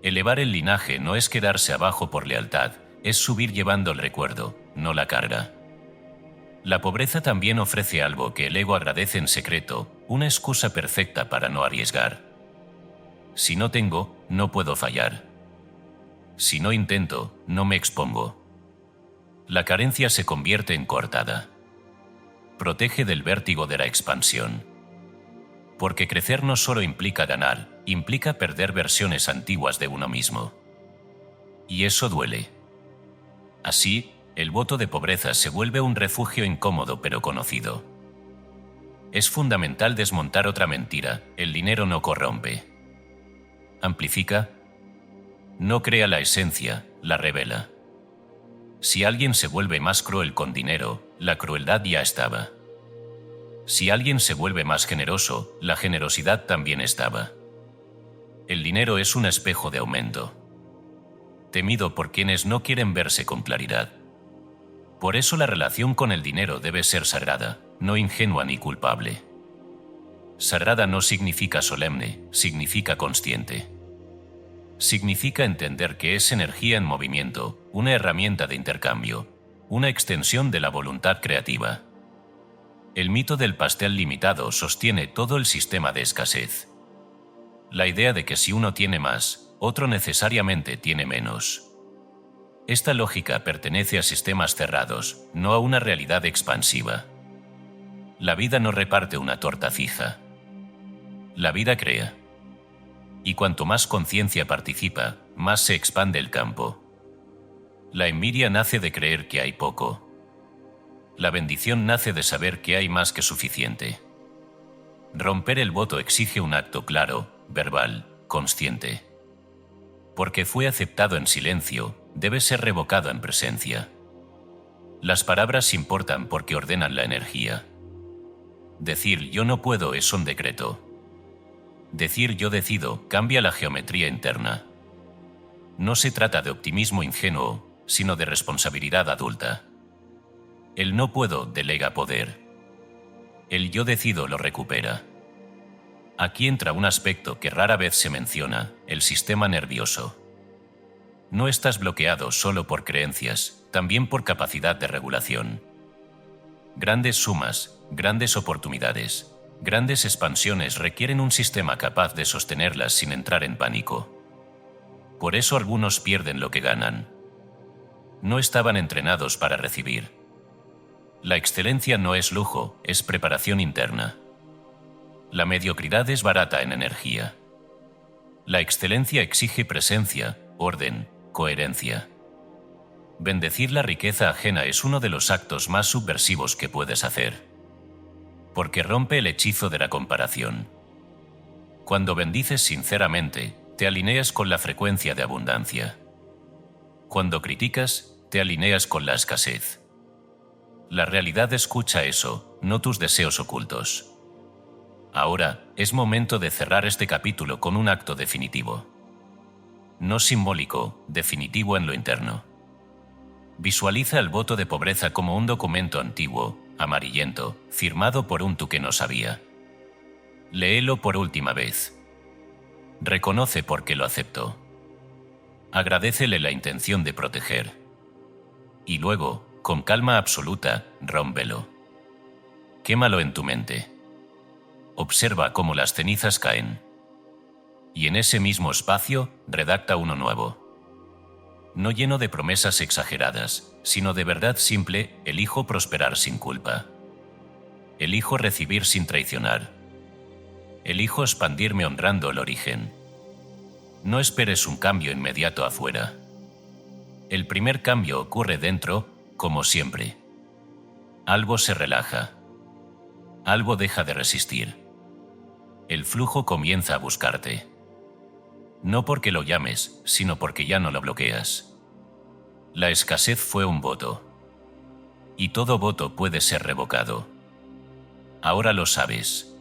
Elevar el linaje no es quedarse abajo por lealtad, es subir llevando el recuerdo, no la carga. La pobreza también ofrece algo que el ego agradece en secreto, una excusa perfecta para no arriesgar. Si no tengo, no puedo fallar. Si no intento, no me expongo. La carencia se convierte en coartada. Protege del vértigo de la expansión. Porque crecer no solo implica ganar, implica perder versiones antiguas de uno mismo. Y eso duele. Así, el voto de pobreza se vuelve un refugio incómodo pero conocido. Es fundamental desmontar otra mentira: el dinero no corrompe. Amplifica. No crea la esencia, la revela. Si alguien se vuelve más cruel con dinero, la crueldad ya estaba. Si alguien se vuelve más generoso, la generosidad también estaba. El dinero es un espejo de aumento, temido por quienes no quieren verse con claridad. Por eso la relación con el dinero debe ser sagrada, no ingenua ni culpable. Sagrada no significa solemne, significa consciente. Significa entender que es energía en movimiento, una herramienta de intercambio, una extensión de la voluntad creativa. El mito del pastel limitado sostiene todo el sistema de escasez. La idea de que si uno tiene más, otro necesariamente tiene menos. Esta lógica pertenece a sistemas cerrados, no a una realidad expansiva. La vida no reparte una torta fija. La vida crea. Y cuanto más conciencia participa, más se expande el campo. La envidia nace de creer que hay poco. La bendición nace de saber que hay más que suficiente. Romper el voto exige un acto claro, verbal, consciente. Porque fue aceptado en silencio, debe ser revocado en presencia. Las palabras importan porque ordenan la energía. Decir yo no puedo es un decreto. Decir yo decido cambia la geometría interna. No se trata de optimismo ingenuo, sino de responsabilidad adulta. El no puedo delega poder. El yo decido lo recupera. Aquí entra un aspecto que rara vez se menciona: el sistema nervioso. No estás bloqueado solo por creencias, también por capacidad de regulación. Grandes sumas, grandes oportunidades, grandes expansiones requieren un sistema capaz de sostenerlas sin entrar en pánico. Por eso algunos pierden lo que ganan. No estaban entrenados para recibir. La excelencia no es lujo, es preparación interna. La mediocridad es barata en energía. La excelencia exige presencia, orden, coherencia. Bendecir la riqueza ajena es uno de los actos más subversivos que puedes hacer. Porque rompe el hechizo de la comparación. Cuando bendices sinceramente, te alineas con la frecuencia de abundancia. Cuando criticas, te alineas con la escasez. La realidad escucha eso, no tus deseos ocultos. Ahora, es momento de cerrar este capítulo con un acto definitivo. No simbólico, definitivo en lo interno. Visualiza el voto de pobreza como un documento antiguo, amarillento, firmado por un tú que no sabía. Léelo por última vez. Reconoce por qué lo aceptó. Agradécele la intención de proteger. Y luego, con calma absoluta, rómpelo. Quémalo en tu mente. Observa cómo las cenizas caen. Y en ese mismo espacio, redacta uno nuevo. No lleno de promesas exageradas, sino de verdad simple: elijo prosperar sin culpa. Elijo recibir sin traicionar. Elijo expandirme honrando el origen. No esperes un cambio inmediato afuera. El primer cambio ocurre dentro, como siempre. Algo se relaja. Algo deja de resistir. El flujo comienza a buscarte. No porque lo llames, sino porque ya no lo bloqueas. La escasez fue un voto. Y todo voto puede ser revocado. Ahora lo sabes.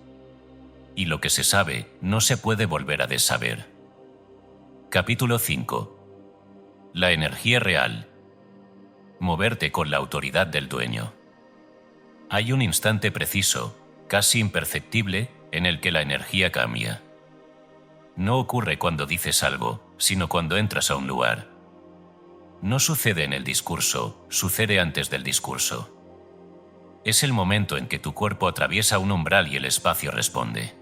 Y lo que se sabe, no se puede volver a desaber. Capítulo 5. La energía real. Moverte con la autoridad del dueño. Hay un instante preciso, casi imperceptible, en el que la energía cambia. No ocurre cuando dices algo, sino cuando entras a un lugar. No sucede en el discurso, sucede antes del discurso. Es el momento en que tu cuerpo atraviesa un umbral y el espacio responde.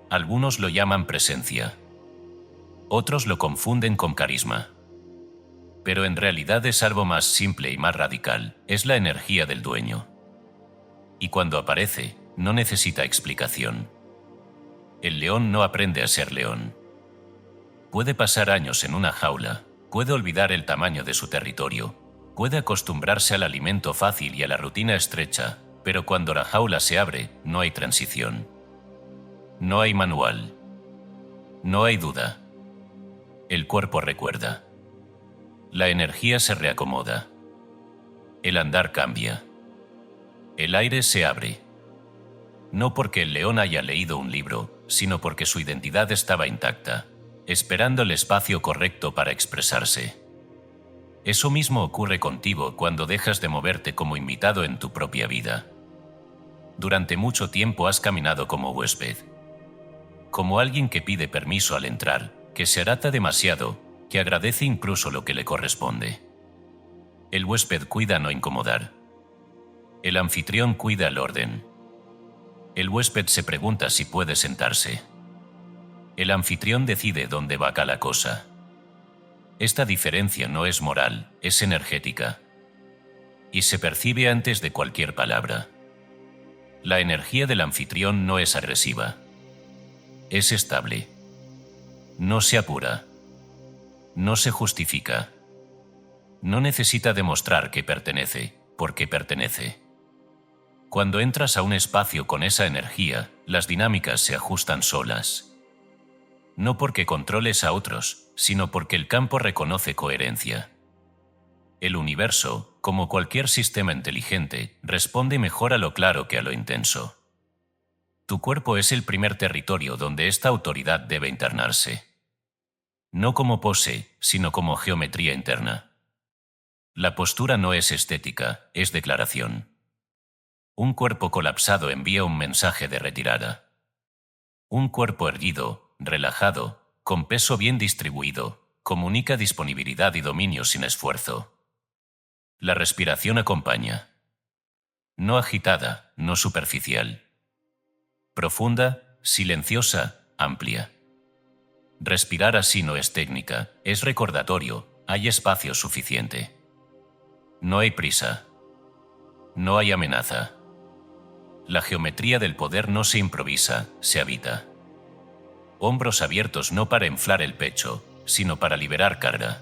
Algunos lo llaman presencia. Otros lo confunden con carisma. Pero en realidad es algo más simple y más radical. Es la energía del dueño. Y cuando aparece, no necesita explicación. El león no aprende a ser león. Puede pasar años en una jaula, puede olvidar el tamaño de su territorio, puede acostumbrarse al alimento fácil y a la rutina estrecha, pero cuando la jaula se abre, no hay transición. No hay manual. No hay duda. El cuerpo recuerda. La energía se reacomoda. El andar cambia. El aire se abre. No porque el león haya leído un libro, sino porque su identidad estaba intacta, esperando el espacio correcto para expresarse. Eso mismo ocurre contigo cuando dejas de moverte como invitado en tu propia vida. Durante mucho tiempo has caminado como huésped. Como alguien que pide permiso al entrar, que se arata demasiado, que agradece incluso lo que le corresponde. El huésped cuida no incomodar. El anfitrión cuida el orden. El huésped se pregunta si puede sentarse. El anfitrión decide dónde va cada cosa. Esta diferencia no es moral, es energética. Y se percibe antes de cualquier palabra. La energía del anfitrión no es agresiva. Es estable. No se apura. No se justifica. No necesita demostrar que pertenece, porque pertenece. Cuando entras a un espacio con esa energía, las dinámicas se ajustan solas. No porque controles a otros, sino porque el campo reconoce coherencia. El universo, como cualquier sistema inteligente, responde mejor a lo claro que a lo intenso. Tu cuerpo es el primer territorio donde esta autoridad debe internarse. No como pose, sino como geometría interna. La postura no es estética, es declaración. Un cuerpo colapsado envía un mensaje de retirada. Un cuerpo erguido, relajado, con peso bien distribuido, comunica disponibilidad y dominio sin esfuerzo. La respiración acompaña. No agitada, no superficial. Profunda, silenciosa, amplia. Respirar así no es técnica, es recordatorio, hay espacio suficiente. No hay prisa. No hay amenaza. La geometría del poder no se improvisa, se habita. Hombros abiertos no para inflar el pecho, sino para liberar carga.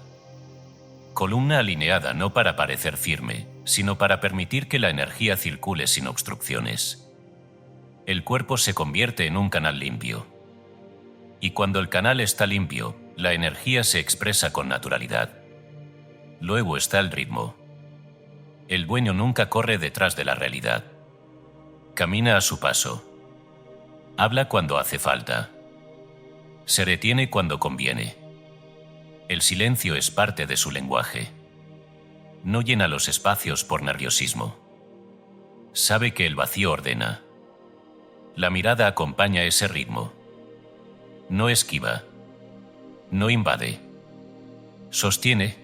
Columna alineada no para parecer firme, sino para permitir que la energía circule sin obstrucciones. El cuerpo se convierte en un canal limpio. Y cuando el canal está limpio, la energía se expresa con naturalidad. Luego está el ritmo. El dueño nunca corre detrás de la realidad. Camina a su paso. Habla cuando hace falta. Se detiene cuando conviene. El silencio es parte de su lenguaje. No llena los espacios por nerviosismo. Sabe que el vacío ordena. La mirada acompaña ese ritmo. No esquiva. No invade. Sostiene.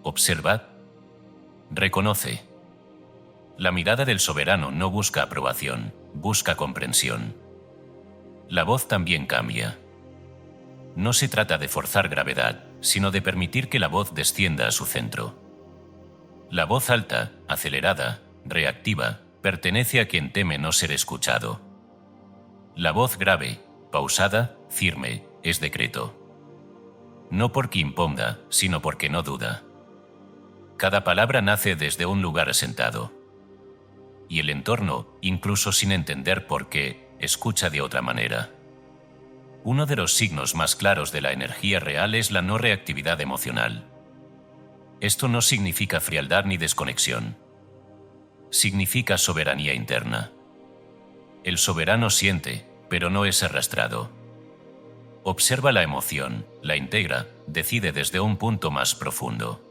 Observa. Reconoce. La mirada del soberano no busca aprobación, busca comprensión. La voz también cambia. No se trata de forzar gravedad, sino de permitir que la voz descienda a su centro. La voz alta, acelerada, reactiva, pertenece a quien teme no ser escuchado. La voz grave, pausada, firme, es decreto. No porque imponga, sino porque no duda. Cada palabra nace desde un lugar asentado. Y el entorno, incluso sin entender por qué, escucha de otra manera. Uno de los signos más claros de la energía real es la no reactividad emocional. Esto no significa frialdad ni desconexión. Significa soberanía interna. El soberano siente, pero no es arrastrado. Observa la emoción, la integra, decide desde un punto más profundo.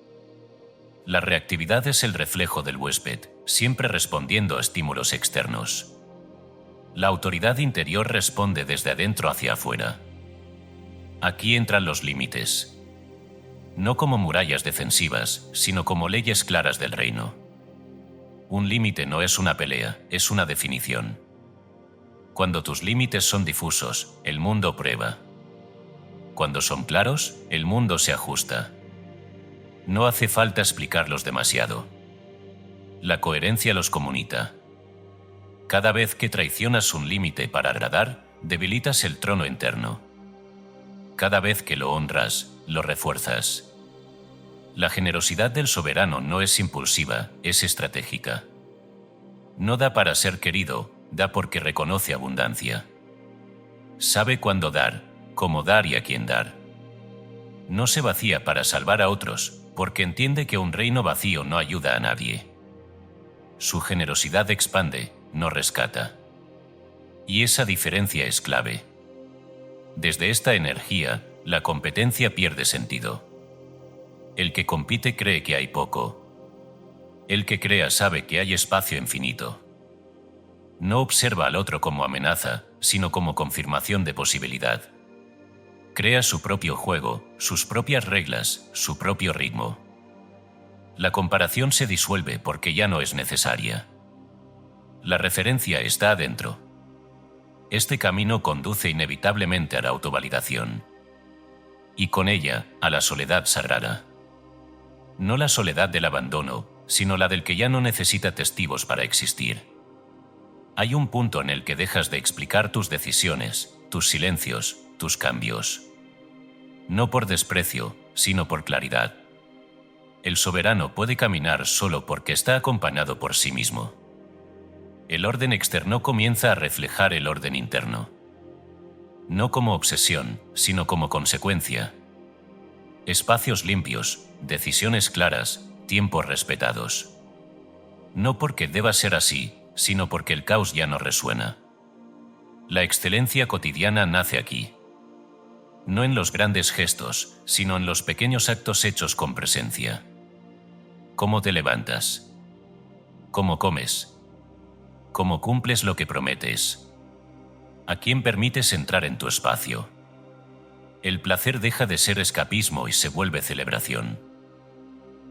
La reactividad es el reflejo del huésped, siempre respondiendo a estímulos externos. La autoridad interior responde desde adentro hacia afuera. Aquí entran los límites. No como murallas defensivas, sino como leyes claras del reino. Un límite no es una pelea, es una definición. Cuando tus límites son difusos, el mundo prueba. Cuando son claros, el mundo se ajusta. No hace falta explicarlos demasiado. La coherencia los comunica. Cada vez que traicionas un límite para agradar, debilitas el trono interno. Cada vez que lo honras, lo refuerzas. La generosidad del soberano no es impulsiva, es estratégica. No da para ser querido, da porque reconoce abundancia. Sabe cuándo dar, cómo dar y a quién dar. No se vacía para salvar a otros, porque entiende que un reino vacío no ayuda a nadie. Su generosidad expande, no rescata. Y esa diferencia es clave. Desde esta energía, la competencia pierde sentido. El que compite cree que hay poco. El que crea sabe que hay espacio infinito. No observa al otro como amenaza, sino como confirmación de posibilidad. Crea su propio juego, sus propias reglas, su propio ritmo. La comparación se disuelve porque ya no es necesaria. La referencia está adentro. Este camino conduce inevitablemente a la autovalidación. Y con ella, a la soledad sagrada. No la soledad del abandono, sino la del que ya no necesita testigos para existir. Hay un punto en el que dejas de explicar tus decisiones, tus silencios, tus cambios. No por desprecio, sino por claridad. El soberano puede caminar solo porque está acompañado por sí mismo. El orden externo comienza a reflejar el orden interno. No como obsesión, sino como consecuencia. Espacios limpios, decisiones claras, tiempos respetados. No porque deba ser así, sino porque el caos ya no resuena. La excelencia cotidiana nace aquí. No en los grandes gestos, sino en los pequeños actos hechos con presencia. ¿Cómo te levantas? ¿Cómo comes? ¿Cómo cumples lo que prometes? ¿A quién permites entrar en tu espacio? El placer deja de ser escapismo y se vuelve celebración.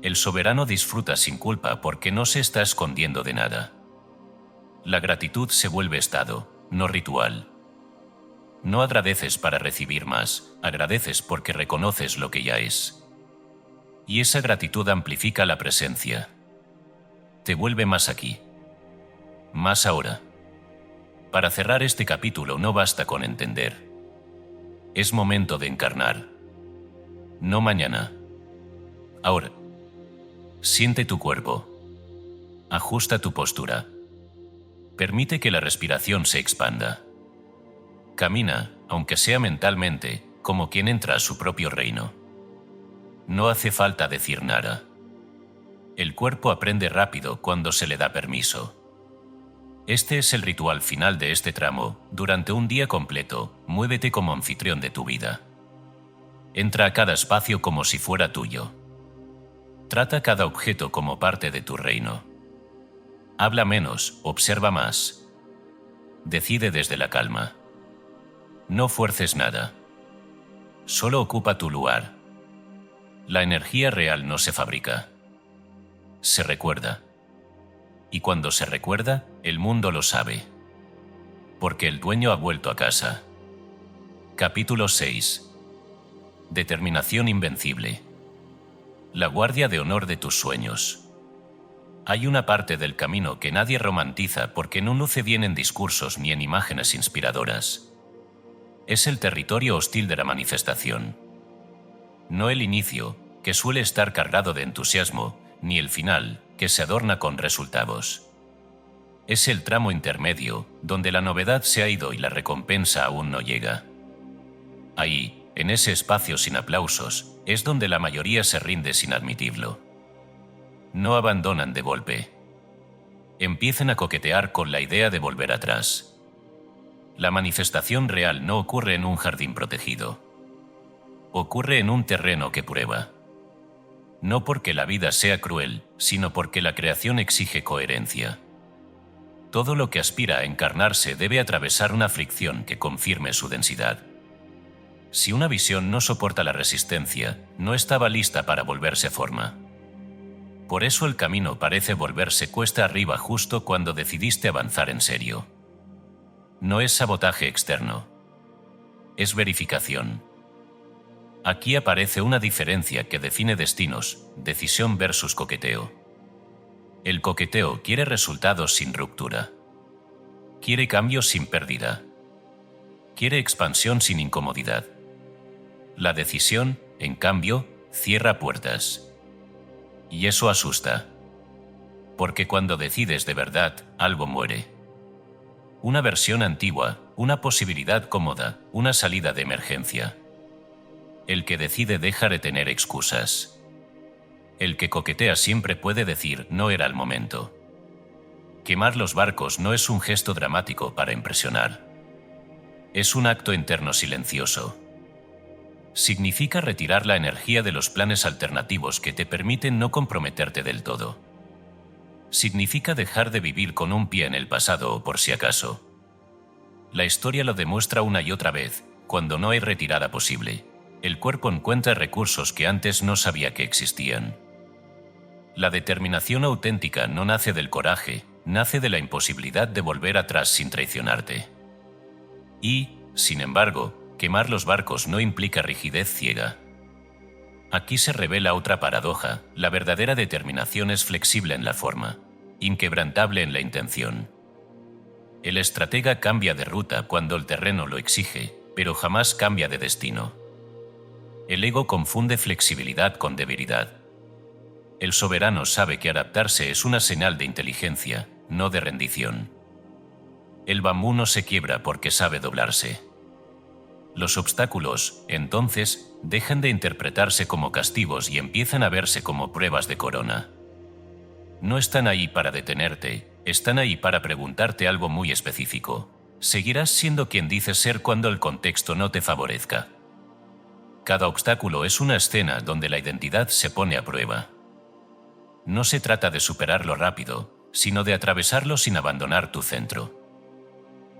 El soberano disfruta sin culpa porque no se está escondiendo de nada. La gratitud se vuelve estado, no ritual. No agradeces para recibir más, agradeces porque reconoces lo que ya es. Y esa gratitud amplifica la presencia. Te vuelve más aquí. Más ahora. Para cerrar este capítulo no basta con entender. Es momento de encarnar. No mañana. Ahora. Siente tu cuerpo. Ajusta tu postura. Permite que la respiración se expanda. Camina, aunque sea mentalmente, como quien entra a su propio reino. No hace falta decir nada. El cuerpo aprende rápido cuando se le da permiso. Este es el ritual final de este tramo. Durante un día completo, muévete como anfitrión de tu vida. Entra a cada espacio como si fuera tuyo. Trata cada objeto como parte de tu reino. Habla menos, observa más. Decide desde la calma. No fuerces nada. Solo ocupa tu lugar. La energía real no se fabrica. Se recuerda. Y cuando se recuerda, el mundo lo sabe. Porque el dueño ha vuelto a casa. Capítulo 6. Determinación invencible. La guardia de honor de tus sueños. Hay una parte del camino que nadie romantiza porque no luce bien en discursos ni en imágenes inspiradoras. Es el territorio hostil de la manifestación. No el inicio, que suele estar cargado de entusiasmo, ni el final, que se adorna con resultados. Es el tramo intermedio, donde la novedad se ha ido y la recompensa aún no llega. Ahí, en ese espacio sin aplausos, es donde la mayoría se rinde sin admitirlo. No abandonan de golpe. Empiezan a coquetear con la idea de volver atrás. La manifestación real no ocurre en un jardín protegido. Ocurre en un terreno que prueba. No porque la vida sea cruel, sino porque la creación exige coherencia. Todo lo que aspira a encarnarse debe atravesar una fricción que confirme su densidad. Si una visión no soporta la resistencia, no estaba lista para volverse forma. Por eso el camino parece volverse cuesta arriba justo cuando decidiste avanzar en serio. No es sabotaje externo. Es verificación. Aquí aparece una diferencia que define destinos, decisión versus coqueteo. El coqueteo quiere resultados sin ruptura. Quiere cambios sin pérdida. Quiere expansión sin incomodidad. La decisión, en cambio, cierra puertas. Y eso asusta. Porque cuando decides de verdad, algo muere. Una versión antigua, una posibilidad cómoda, una salida de emergencia. El que decide deja de tener excusas. El que coquetea siempre puede decir no era el momento. Quemar los barcos no es un gesto dramático para impresionar. Es un acto interno silencioso. Significa retirar la energía de los planes alternativos que te permiten no comprometerte del todo. Significa dejar de vivir con un pie en el pasado o por si acaso. La historia lo demuestra una y otra vez, cuando no hay retirada posible. El cuerpo encuentra recursos que antes no sabía que existían. La determinación auténtica no nace del coraje, nace de la imposibilidad de volver atrás sin traicionarte. Y, sin embargo, quemar los barcos no implica rigidez ciega. Aquí se revela otra paradoja: la verdadera determinación es flexible en la forma, inquebrantable en la intención. El estratega cambia de ruta cuando el terreno lo exige, pero jamás cambia de destino. El ego confunde flexibilidad con debilidad. El soberano sabe que adaptarse es una señal de inteligencia, no de rendición. El bambú no se quiebra porque sabe doblarse. Los obstáculos, entonces, dejan de interpretarse como castigos y empiezan a verse como pruebas de corona. No están ahí para detenerte, están ahí para preguntarte algo muy específico. ¿Seguirás siendo quien dices ser cuando el contexto no te favorezca? Cada obstáculo es una escena donde la identidad se pone a prueba. No se trata de superarlo rápido, sino de atravesarlo sin abandonar tu centro.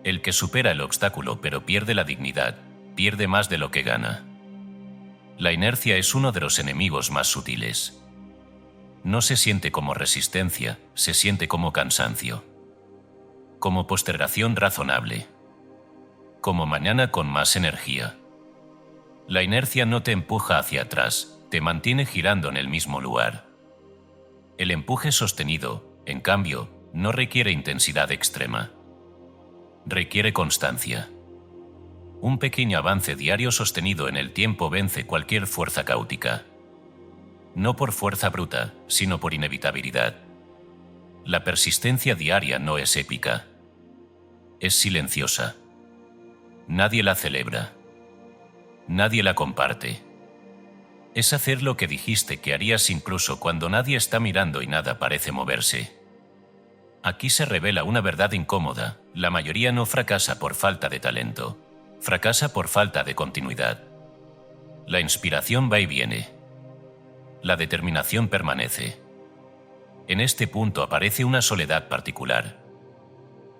El que supera el obstáculo pero pierde la dignidad, pierde más de lo que gana. La inercia es uno de los enemigos más sutiles. No se siente como resistencia, se siente como cansancio. Como postergación razonable. Como mañana con más energía. La inercia no te empuja hacia atrás, te mantiene girando en el mismo lugar. El empuje sostenido, en cambio, no requiere intensidad extrema. Requiere constancia. Un pequeño avance diario sostenido en el tiempo vence cualquier fuerza caótica. No por fuerza bruta, sino por inevitabilidad. La persistencia diaria no es épica. Es silenciosa. Nadie la celebra. Nadie la comparte. Es hacer lo que dijiste que harías incluso cuando nadie está mirando y nada parece moverse. Aquí se revela una verdad incómoda: la mayoría no fracasa por falta de talento, fracasa por falta de continuidad. La inspiración va y viene. La determinación permanece. En este punto aparece una soledad particular.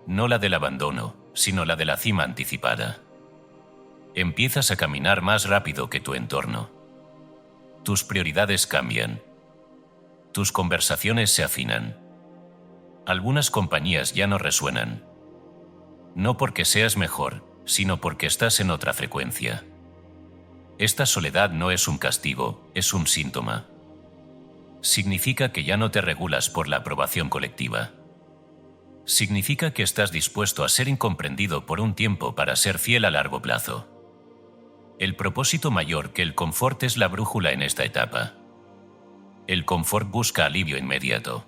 No la del abandono, sino la de la cima anticipada. Empiezas a caminar más rápido que tu entorno. Tus prioridades cambian. Tus conversaciones se afinan. Algunas compañías ya no resuenan. No porque seas mejor, sino porque estás en otra frecuencia. Esta soledad no es un castigo, es un síntoma. Significa que ya no te regulas por la aprobación colectiva. Significa que estás dispuesto a ser incomprendido por un tiempo para ser fiel a largo plazo. El propósito mayor que el confort es la brújula en esta etapa. El confort busca alivio inmediato.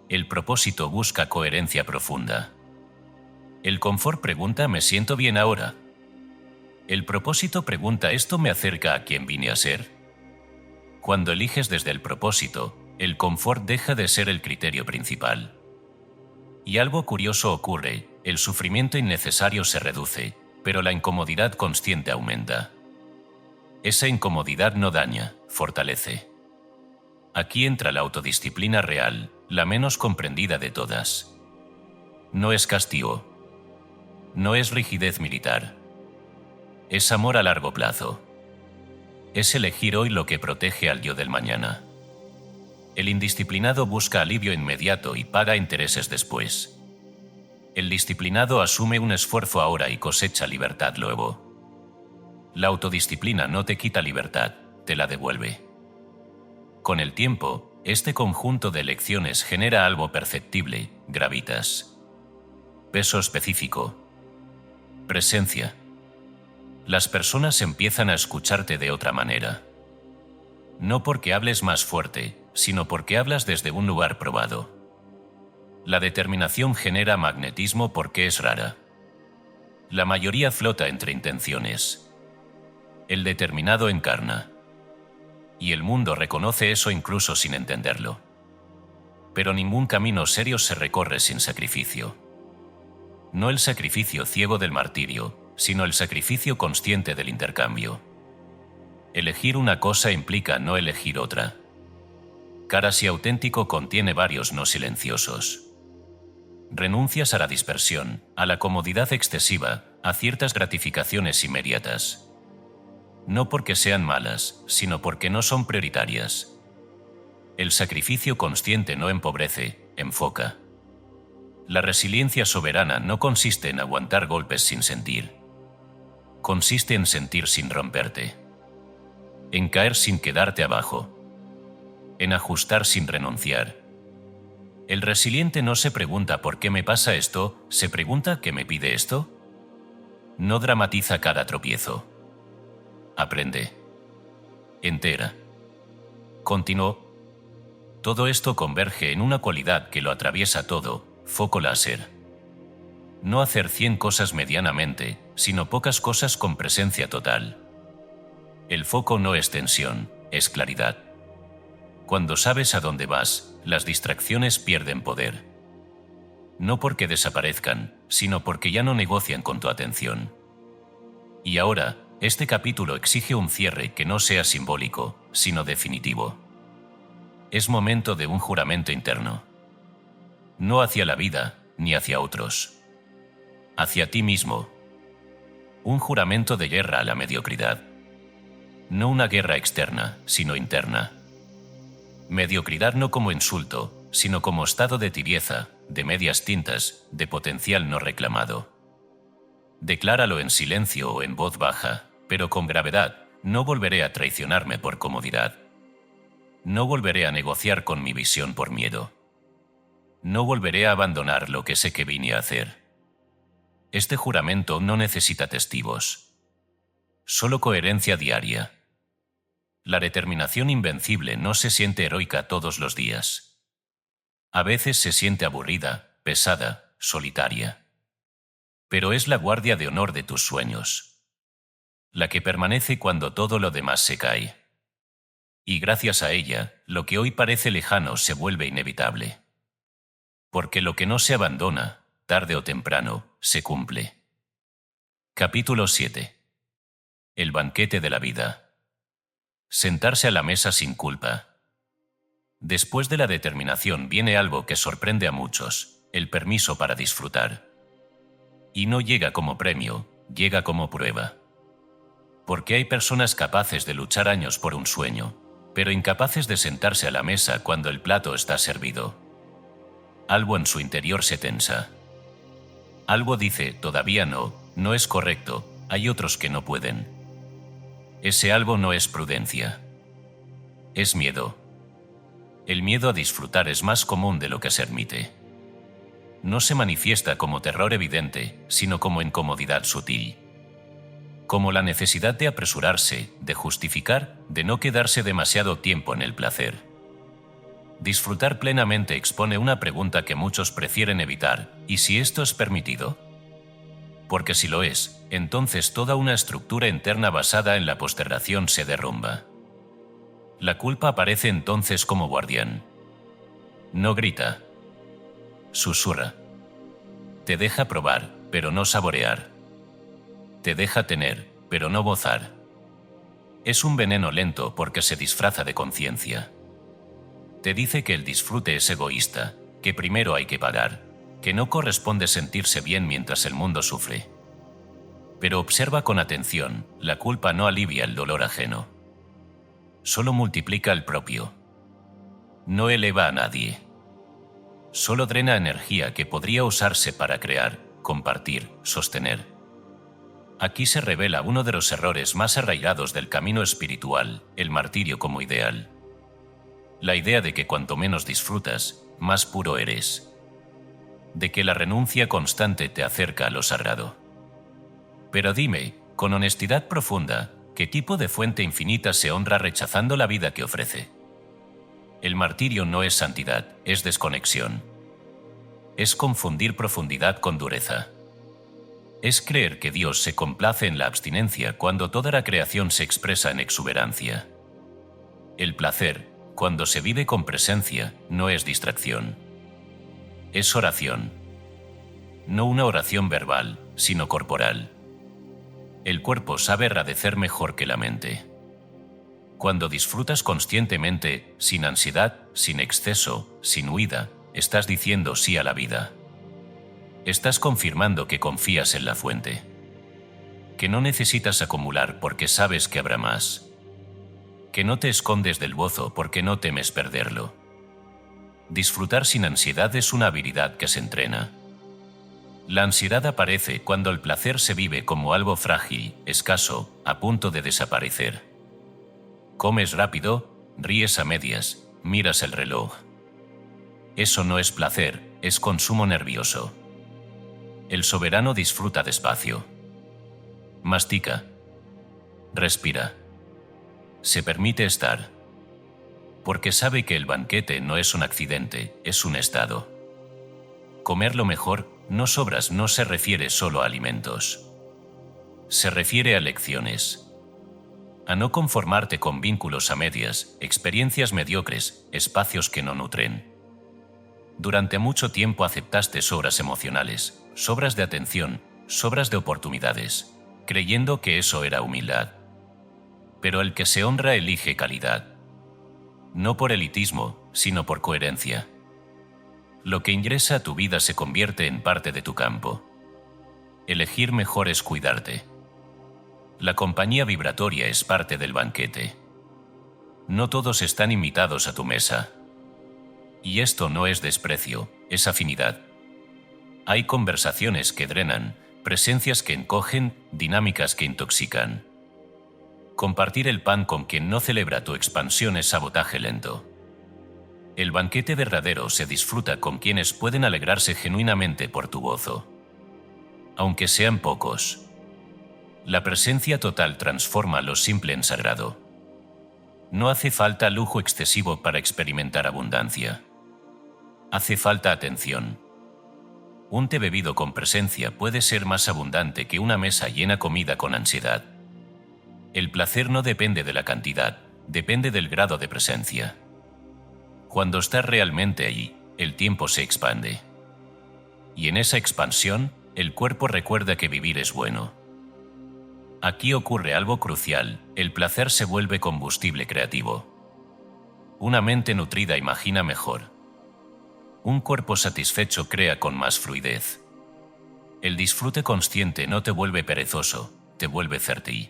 El propósito busca coherencia profunda. El confort pregunta: ¿me siento bien ahora? El propósito pregunta: ¿esto me acerca a quien vine a ser? Cuando eliges desde el propósito, el confort deja de ser el criterio principal. Y algo curioso ocurre: el sufrimiento innecesario se reduce, pero la incomodidad consciente aumenta. Esa incomodidad no daña, fortalece. Aquí entra la autodisciplina real, la menos comprendida de todas. No es castigo. No es rigidez militar. Es amor a largo plazo. Es elegir hoy lo que protege al yo del mañana. El indisciplinado busca alivio inmediato y paga intereses después. El disciplinado asume un esfuerzo ahora y cosecha libertad luego. La autodisciplina no te quita libertad, te la devuelve. Con el tiempo, este conjunto de lecciones genera algo perceptible, gravitas. Peso específico. Presencia. Las personas empiezan a escucharte de otra manera. No porque hables más fuerte, sino porque hablas desde un lugar probado. La determinación genera magnetismo porque es rara. La mayoría flota entre intenciones. El determinado encarna. Y el mundo reconoce eso incluso sin entenderlo. Pero ningún camino serio se recorre sin sacrificio. No el sacrificio ciego del martirio, sino el sacrificio consciente del intercambio. Elegir una cosa implica no elegir otra. Casi auténtico contiene varios no silenciosos. Renuncias a la dispersión, a la comodidad excesiva, a ciertas gratificaciones inmediatas. No porque sean malas, sino porque no son prioritarias. El sacrificio consciente no empobrece, enfoca. La resiliencia soberana no consiste en aguantar golpes sin sentir. Consiste en sentir sin romperte. En caer sin quedarte abajo. En ajustar sin renunciar. El resiliente no se pregunta ¿por qué me pasa esto?, se pregunta ¿qué me pide esto? No dramatiza cada tropiezo. Aprende. Entera. Continuó. Todo esto converge en una cualidad que lo atraviesa todo, foco láser. No hacer 100 cosas medianamente, sino pocas cosas con presencia total. El foco no es tensión, es claridad. Cuando sabes a dónde vas, las distracciones pierden poder. No porque desaparezcan, sino porque ya no negocian con tu atención. Y ahora, este capítulo exige un cierre que no sea simbólico, sino definitivo. Es momento de un juramento interno. No hacia la vida, ni hacia otros. Hacia ti mismo. Un juramento de guerra a la mediocridad. No una guerra externa, sino interna. Mediocridad no como insulto, sino como estado de tibieza, de medias tintas, de potencial no reclamado. Decláralo en silencio o en voz baja, pero con gravedad: no volveré a traicionarme por comodidad. No volveré a negociar con mi visión por miedo. No volveré a abandonar lo que sé que vine a hacer. Este juramento no necesita testigos. Solo coherencia diaria. La determinación invencible no se siente heroica todos los días. A veces se siente aburrida, pesada, solitaria. Pero es la guardia de honor de tus sueños. La que permanece cuando todo lo demás se cae. Y gracias a ella, lo que hoy parece lejano se vuelve inevitable. Porque lo que no se abandona, tarde o temprano, se cumple. Capítulo 7. El banquete de la vida. Sentarse a la mesa sin culpa. Después de la determinación viene algo que sorprende a muchos: el permiso para disfrutar. Y no llega como premio, llega como prueba. Porque hay personas capaces de luchar años por un sueño, pero incapaces de sentarse a la mesa cuando el plato está servido. Algo en su interior se tensa. Algo dice: todavía no, no es correcto, hay otros que no pueden. Ese algo no es prudencia. Es miedo. El miedo a disfrutar es más común de lo que se admite. No se manifiesta como terror evidente, sino como incomodidad sutil. Como la necesidad de apresurarse, de justificar, de no quedarse demasiado tiempo en el placer. Disfrutar plenamente expone una pregunta que muchos prefieren evitar: ¿y si esto es permitido? Porque si lo es, entonces toda una estructura interna basada en la postergación se derrumba. La culpa aparece entonces como guardián. No grita. Susurra. Te deja probar, pero no saborear. Te deja tener, pero no gozar. Es un veneno lento porque se disfraza de conciencia. Te dice que el disfrute es egoísta, que primero hay que pagar, que no corresponde sentirse bien mientras el mundo sufre. Pero observa con atención: la culpa no alivia el dolor ajeno. Solo multiplica el propio. No eleva a nadie. Solo drena energía que podría usarse para crear, compartir, sostener. Aquí se revela uno de los errores más arraigados del camino espiritual, el martirio como ideal. La idea de que cuanto menos disfrutas, más puro eres. De que la renuncia constante te acerca a lo sagrado. Pero dime, con honestidad profunda, ¿qué tipo de fuente infinita se honra rechazando la vida que ofrece? El martirio no es santidad, es desconexión. Es confundir profundidad con dureza. Es creer que Dios se complace en la abstinencia cuando toda la creación se expresa en exuberancia. El placer, cuando se vive con presencia, no es distracción. Es oración. No una oración verbal, sino corporal. El cuerpo sabe agradecer mejor que la mente. Cuando disfrutas conscientemente, sin ansiedad, sin exceso, sin huida, estás diciendo sí a la vida. Estás confirmando que confías en la fuente. Que no necesitas acumular porque sabes que habrá más. Que no te escondes del gozo porque no temes perderlo. Disfrutar sin ansiedad es una habilidad que se entrena. La ansiedad aparece cuando el placer se vive como algo frágil, escaso, a punto de desaparecer. Comes rápido, ríes a medias, miras el reloj. Eso no es placer, es consumo nervioso. El soberano disfruta despacio. Mastica. Respira. Se permite estar. Porque sabe que el banquete no es un accidente, es un estado. Comer lo mejor, no sobras, no se refiere solo a alimentos. Se refiere a lecciones. A no conformarte con vínculos a medias, experiencias mediocres, espacios que no nutren. Durante mucho tiempo aceptaste sobras emocionales, sobras de atención, sobras de oportunidades, creyendo que eso era humildad. Pero el que se honra elige calidad. No por elitismo, sino por coherencia. Lo que ingresa a tu vida se convierte en parte de tu campo. Elegir mejor es cuidarte. La compañía vibratoria es parte del banquete. No todos están invitados a tu mesa. Y esto no es desprecio, es afinidad. Hay conversaciones que drenan, presencias que encogen, dinámicas que intoxican. Compartir el pan con quien no celebra tu expansión es sabotaje lento. El banquete verdadero se disfruta con quienes pueden alegrarse genuinamente por tu gozo. Aunque sean pocos. La presencia total transforma lo simple en sagrado. No hace falta lujo excesivo para experimentar abundancia. Hace falta atención. Un té bebido con presencia puede ser más abundante que una mesa llena comida con ansiedad. El placer no depende de la cantidad, depende del grado de presencia. Cuando estás realmente allí, el tiempo se expande. Y en esa expansión, el cuerpo recuerda que vivir es bueno. Aquí ocurre algo crucial, el placer se vuelve combustible creativo. Una mente nutrida imagina mejor. Un cuerpo satisfecho crea con más fluidez. El disfrute consciente no te vuelve perezoso, te vuelve fértil.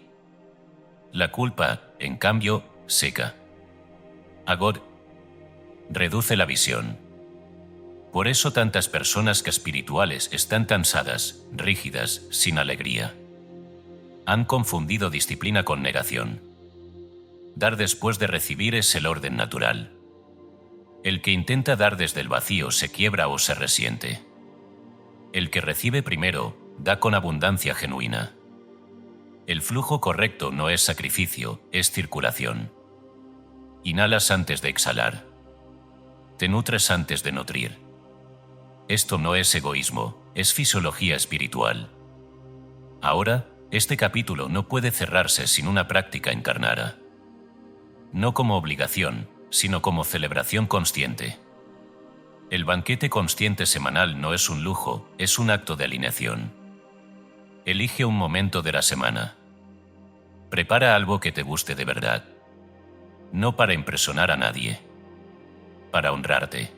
La culpa, en cambio, seca. Reduce la visión. Por eso tantas personas que espirituales están cansadas, rígidas, sin alegría. Han confundido disciplina con negación. Dar después de recibir es el orden natural. El que intenta dar desde el vacío se quiebra o se resiente. El que recibe primero, da con abundancia genuina. El flujo correcto no es sacrificio, es circulación. Inhalas antes de exhalar. Te nutres antes de nutrir. Esto no es egoísmo, es fisiología espiritual. Ahora, este capítulo no puede cerrarse sin una práctica encarnada. No como obligación, sino como celebración consciente. El banquete consciente semanal no es un lujo, es un acto de alineación. Elige un momento de la semana. Prepara algo que te guste de verdad. No para impresionar a nadie. Para honrarte.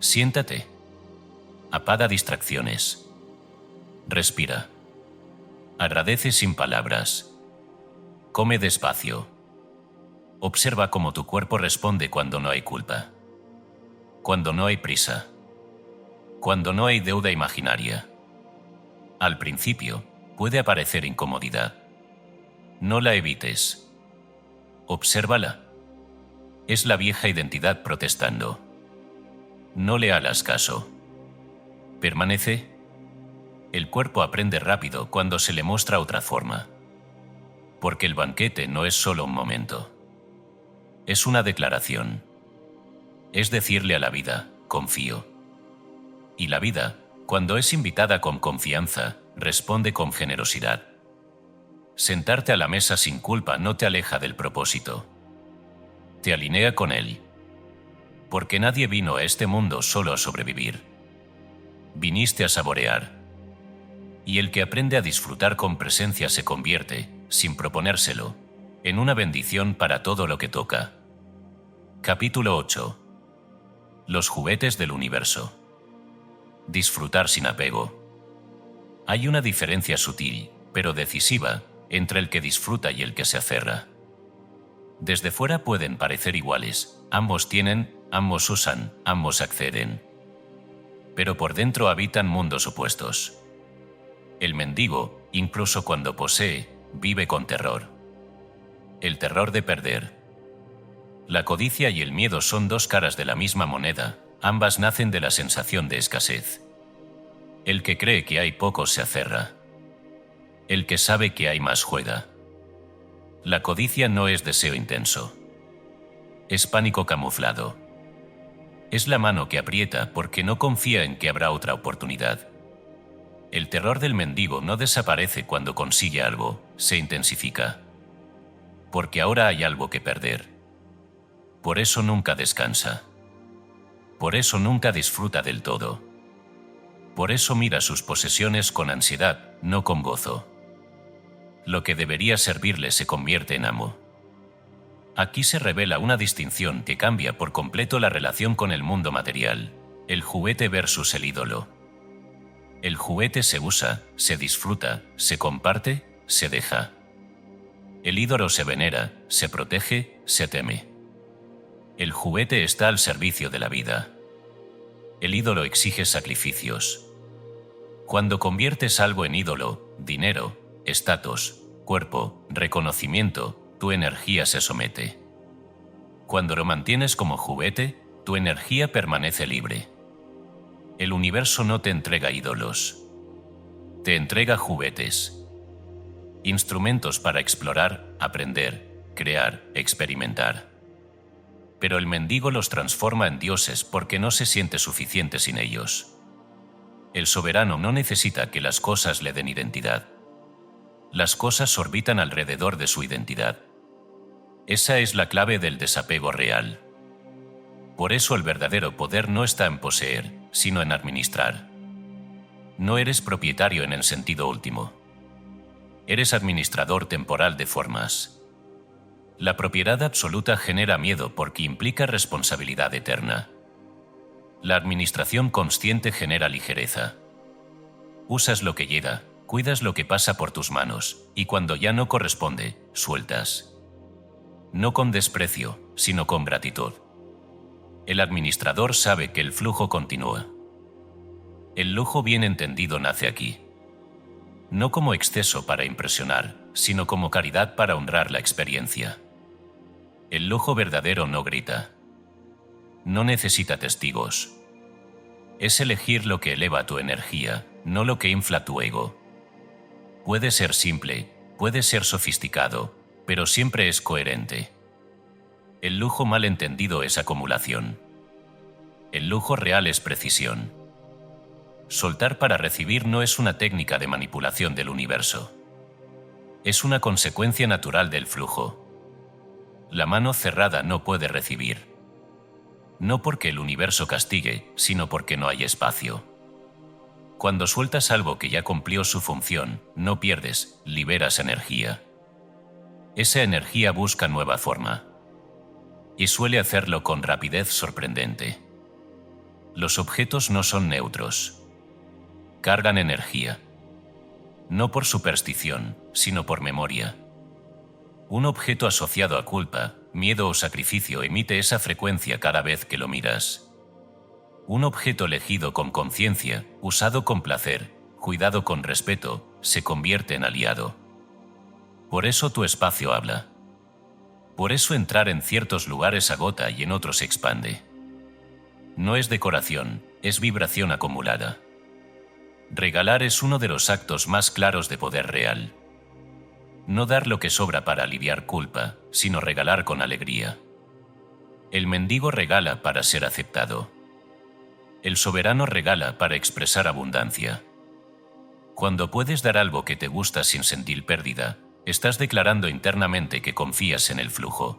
Siéntate. Apaga distracciones. Respira. Agradece sin palabras. Come despacio. Observa cómo tu cuerpo responde cuando no hay culpa, cuando no hay prisa, cuando no hay deuda imaginaria. Al principio, puede aparecer incomodidad. No la evites. Obsérvala. Es la vieja identidad protestando. No le hagas caso. Permanece. El cuerpo aprende rápido cuando se le muestra otra forma. Porque el banquete no es solo un momento. Es una declaración. Es decirle a la vida, confío. Y la vida, cuando es invitada con confianza, responde con generosidad. Sentarte a la mesa sin culpa no te aleja del propósito. Te alinea con él. Porque nadie vino a este mundo solo a sobrevivir. Viniste a saborear. Y el que aprende a disfrutar con presencia se convierte, sin proponérselo, en una bendición para todo lo que toca. Capítulo 8. Los juguetes del universo. Disfrutar sin apego. Hay una diferencia sutil, pero decisiva, entre el que disfruta y el que se aferra. Desde fuera pueden parecer iguales, ambos tienen, ambos usan, ambos acceden. Pero por dentro habitan mundos opuestos. El mendigo, incluso cuando posee, vive con terror. El terror de perder. La codicia y el miedo son dos caras de la misma moneda, ambas nacen de la sensación de escasez. El que cree que hay poco se aferra. El que sabe que hay más juega. La codicia no es deseo intenso. Es pánico camuflado. Es la mano que aprieta porque no confía en que habrá otra oportunidad. El terror del mendigo no desaparece cuando consigue algo, se intensifica. Porque ahora hay algo que perder. Por eso nunca descansa. Por eso nunca disfruta del todo. Por eso mira sus posesiones con ansiedad, no con gozo. Lo que debería servirle se convierte en amo. Aquí se revela una distinción que cambia por completo la relación con el mundo material, el juguete versus el ídolo. El juguete se usa, se disfruta, se comparte, se deja. El ídolo se venera, se protege, se teme. El juguete está al servicio de la vida. El ídolo exige sacrificios. Cuando conviertes algo en ídolo, dinero, estatus, cuerpo, reconocimiento, tu energía se somete. Cuando lo mantienes como juguete, tu energía permanece libre. El universo no te entrega ídolos. Te entrega juguetes. Instrumentos para explorar, aprender, crear, experimentar. Pero el mendigo los transforma en dioses porque no se siente suficiente sin ellos. El soberano no necesita que las cosas le den identidad. Las cosas orbitan alrededor de su identidad. Esa es la clave del desapego real. Por eso el verdadero poder no está en poseer, sino en administrar. No eres propietario en el sentido último. Eres administrador temporal de formas. La propiedad absoluta genera miedo porque implica responsabilidad eterna. La administración consciente genera ligereza. Usas lo que llega, cuidas lo que pasa por tus manos, y cuando ya no corresponde, sueltas. No con desprecio, sino con gratitud. El administrador sabe que el flujo continúa. El lujo bien entendido nace aquí. No como exceso para impresionar, sino como caridad para honrar la experiencia. El lujo verdadero no grita. No necesita testigos. Es elegir lo que eleva tu energía, no lo que infla tu ego. Puede ser simple, puede ser sofisticado, pero siempre es coherente. El lujo mal entendido es acumulación. El lujo real es precisión. Soltar para recibir no es una técnica de manipulación del universo. Es una consecuencia natural del flujo. La mano cerrada no puede recibir. No porque el universo castigue, sino porque no hay espacio. Cuando sueltas algo que ya cumplió su función, no pierdes, liberas energía. Esa energía busca nueva forma. Y suele hacerlo con rapidez sorprendente. Los objetos no son neutros. Cargan energía. No por superstición, sino por memoria. Un objeto asociado a culpa, miedo o sacrificio emite esa frecuencia cada vez que lo miras. Un objeto elegido con conciencia, usado con placer, cuidado con respeto, se convierte en aliado. Por eso tu espacio habla. Por eso entrar en ciertos lugares agota y en otros se expande. No es decoración, es vibración acumulada. Regalar es uno de los actos más claros de poder real. No dar lo que sobra para aliviar culpa, sino regalar con alegría. El mendigo regala para ser aceptado. El soberano regala para expresar abundancia. Cuando puedes dar algo que te gusta sin sentir pérdida, estás declarando internamente que confías en el flujo.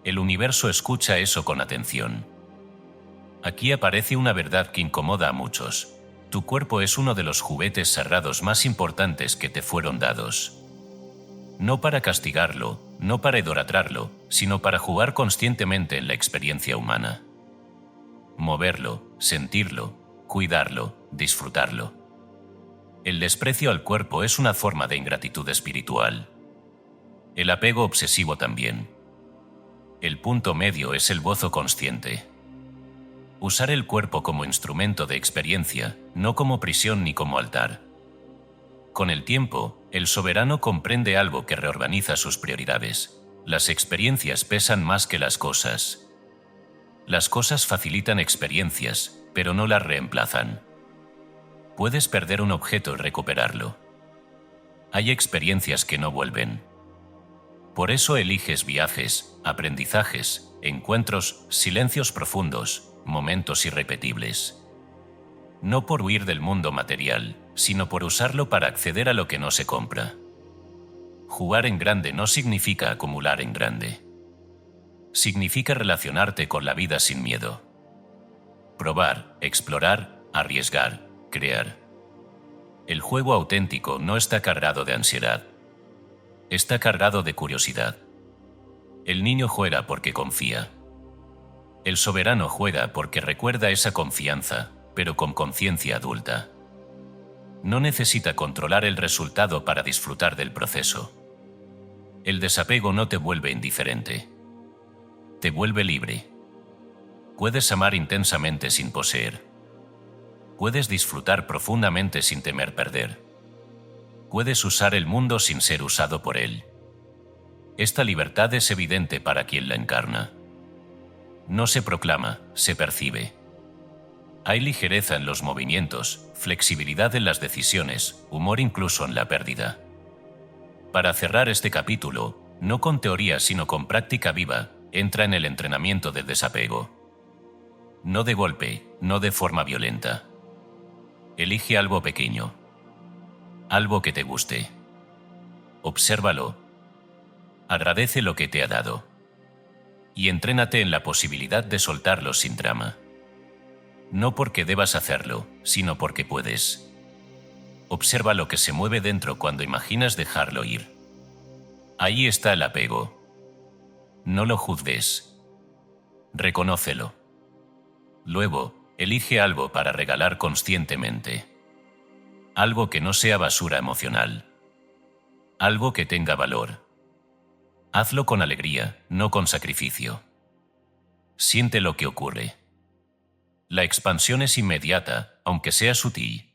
El universo escucha eso con atención. Aquí aparece una verdad que incomoda a muchos. Tu cuerpo es uno de los juguetes sagrados más importantes que te fueron dados. No para castigarlo, no para idolatrarlo, sino para jugar conscientemente en la experiencia humana. Moverlo, sentirlo, cuidarlo, disfrutarlo. El desprecio al cuerpo es una forma de ingratitud espiritual. El apego obsesivo también. El punto medio es el gozo consciente. Usar el cuerpo como instrumento de experiencia, no como prisión ni como altar. Con el tiempo, el soberano comprende algo que reorganiza sus prioridades. Las experiencias pesan más que las cosas. Las cosas facilitan experiencias, pero no las reemplazan. Puedes perder un objeto y recuperarlo. Hay experiencias que no vuelven. Por eso eliges viajes, aprendizajes, encuentros, silencios profundos, momentos irrepetibles. No por huir del mundo material, sino por usarlo para acceder a lo que no se compra. Jugar en grande no significa acumular en grande. Significa relacionarte con la vida sin miedo. Probar, explorar, arriesgar, crear. El juego auténtico no está cargado de ansiedad. Está cargado de curiosidad. El niño juega porque confía. El soberano juega porque recuerda esa confianza, pero con conciencia adulta. No necesita controlar el resultado para disfrutar del proceso. El desapego no te vuelve indiferente. Te vuelve libre. Puedes amar intensamente sin poseer. Puedes disfrutar profundamente sin temer perder. Puedes usar el mundo sin ser usado por él. Esta libertad es evidente para quien la encarna. No se proclama, se percibe. Hay ligereza en los movimientos, flexibilidad en las decisiones, humor incluso en la pérdida. Para cerrar este capítulo, no con teoría sino con práctica viva, entra en el entrenamiento del desapego. No de golpe, no de forma violenta. Elige algo pequeño. Algo que te guste. Obsérvalo. Agradece lo que te ha dado. Y entrénate en la posibilidad de soltarlo sin drama. No porque debas hacerlo, sino porque puedes. Observa lo que se mueve dentro cuando imaginas dejarlo ir. Ahí está el apego. No lo juzgues. Reconócelo. Luego, elige algo para regalar conscientemente. Algo que no sea basura emocional. Algo que tenga valor. Hazlo con alegría, no con sacrificio. Siente lo que ocurre. La expansión es inmediata, aunque sea sutil.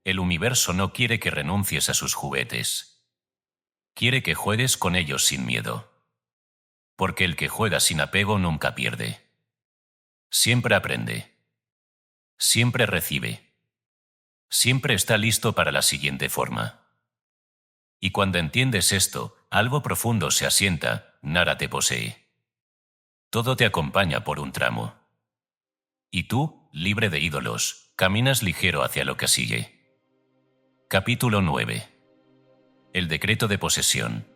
El universo no quiere que renuncies a sus juguetes. Quiere que juegues con ellos sin miedo. Porque el que juega sin apego nunca pierde. Siempre aprende. Siempre recibe. Siempre está listo para la siguiente forma. Y cuando entiendes esto, algo profundo se asienta, nada te posee. Todo te acompaña por un tramo. Y tú, libre de ídolos, caminas ligero hacia lo que sigue. Capítulo 9. El decreto de posesión.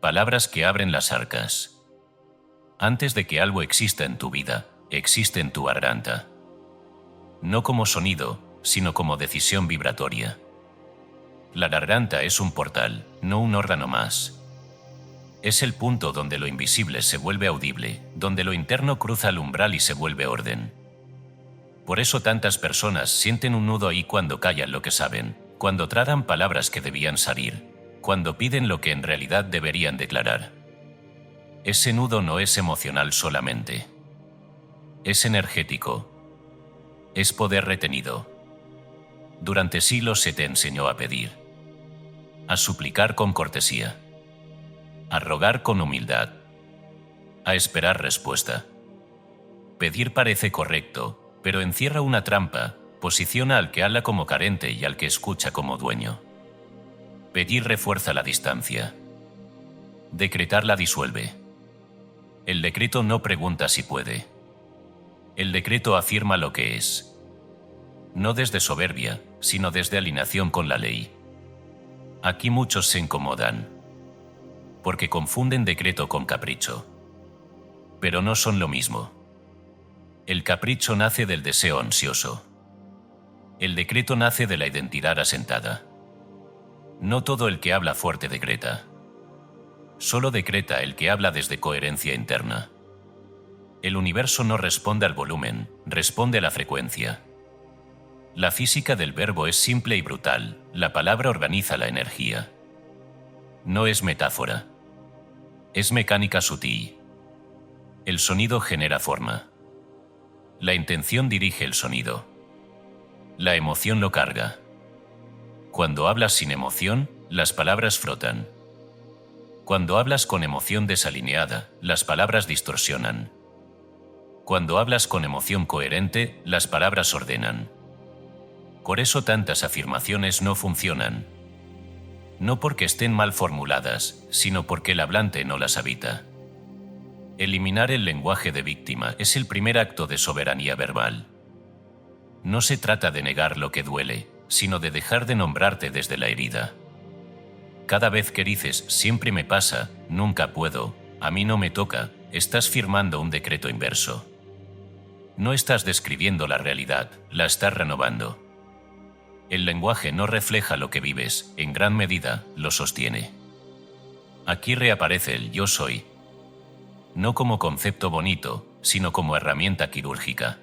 Palabras que abren las arcas. Antes de que algo exista en tu vida, existe en tu garganta. No como sonido, sino como decisión vibratoria. La garganta es un portal, no un órgano más. Es el punto donde lo invisible se vuelve audible, donde lo interno cruza el umbral y se vuelve orden. Por eso tantas personas sienten un nudo ahí cuando callan lo que saben, cuando tragan palabras que debían salir, cuando piden lo que en realidad deberían declarar. Ese nudo no es emocional solamente. Es energético. Es poder retenido. Durante siglos se te enseñó a pedir, a suplicar con cortesía, a rogar con humildad, a esperar respuesta. Pedir parece correcto, pero encierra una trampa, posiciona al que habla como carente y al que escucha como dueño. Pedir refuerza la distancia. Decretar la disuelve. El decreto no pregunta si puede. El decreto afirma lo que es. No desde soberbia, sino desde alineación con la ley. Aquí muchos se incomodan, porque confunden decreto con capricho. Pero no son lo mismo. El capricho nace del deseo ansioso. El decreto nace de la identidad asentada. No todo el que habla fuerte decreta. Solo decreta el que habla desde coherencia interna. El universo no responde al volumen, responde a la frecuencia. La física del verbo es simple y brutal, la palabra organiza la energía. No es metáfora. Es mecánica sutil. El sonido genera forma. La intención dirige el sonido. La emoción lo carga. Cuando hablas sin emoción, las palabras frotan. Cuando hablas con emoción desalineada, las palabras distorsionan. Cuando hablas con emoción coherente, las palabras ordenan. Por eso tantas afirmaciones no funcionan. No porque estén mal formuladas, sino porque el hablante no las habita. Eliminar el lenguaje de víctima es el primer acto de soberanía verbal. No se trata de negar lo que duele, sino de dejar de nombrarte desde la herida. Cada vez que dices siempre me pasa, nunca puedo, a mí no me toca, estás firmando un decreto inverso. No estás describiendo la realidad, la estás renovando. El lenguaje no refleja lo que vives, en gran medida, lo sostiene. Aquí reaparece el yo soy. No como concepto bonito, sino como herramienta quirúrgica.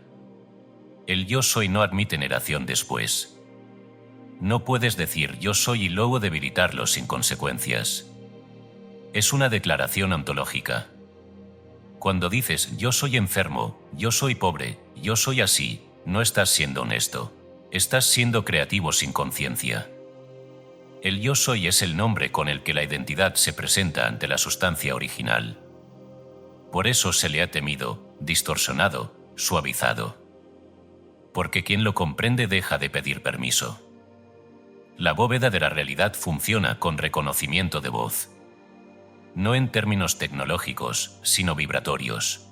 El yo soy no admite negación después. No puedes decir yo soy y luego debilitarlo sin consecuencias. Es una declaración ontológica. Cuando dices yo soy enfermo, yo soy pobre, yo soy así, no estás siendo honesto. Estás siendo creativo sin conciencia. El yo soy es el nombre con el que la identidad se presenta ante la sustancia original. Por eso se le ha temido, distorsionado, suavizado. Porque quien lo comprende deja de pedir permiso. La bóveda de la realidad funciona con reconocimiento de voz. No en términos tecnológicos, sino vibratorios.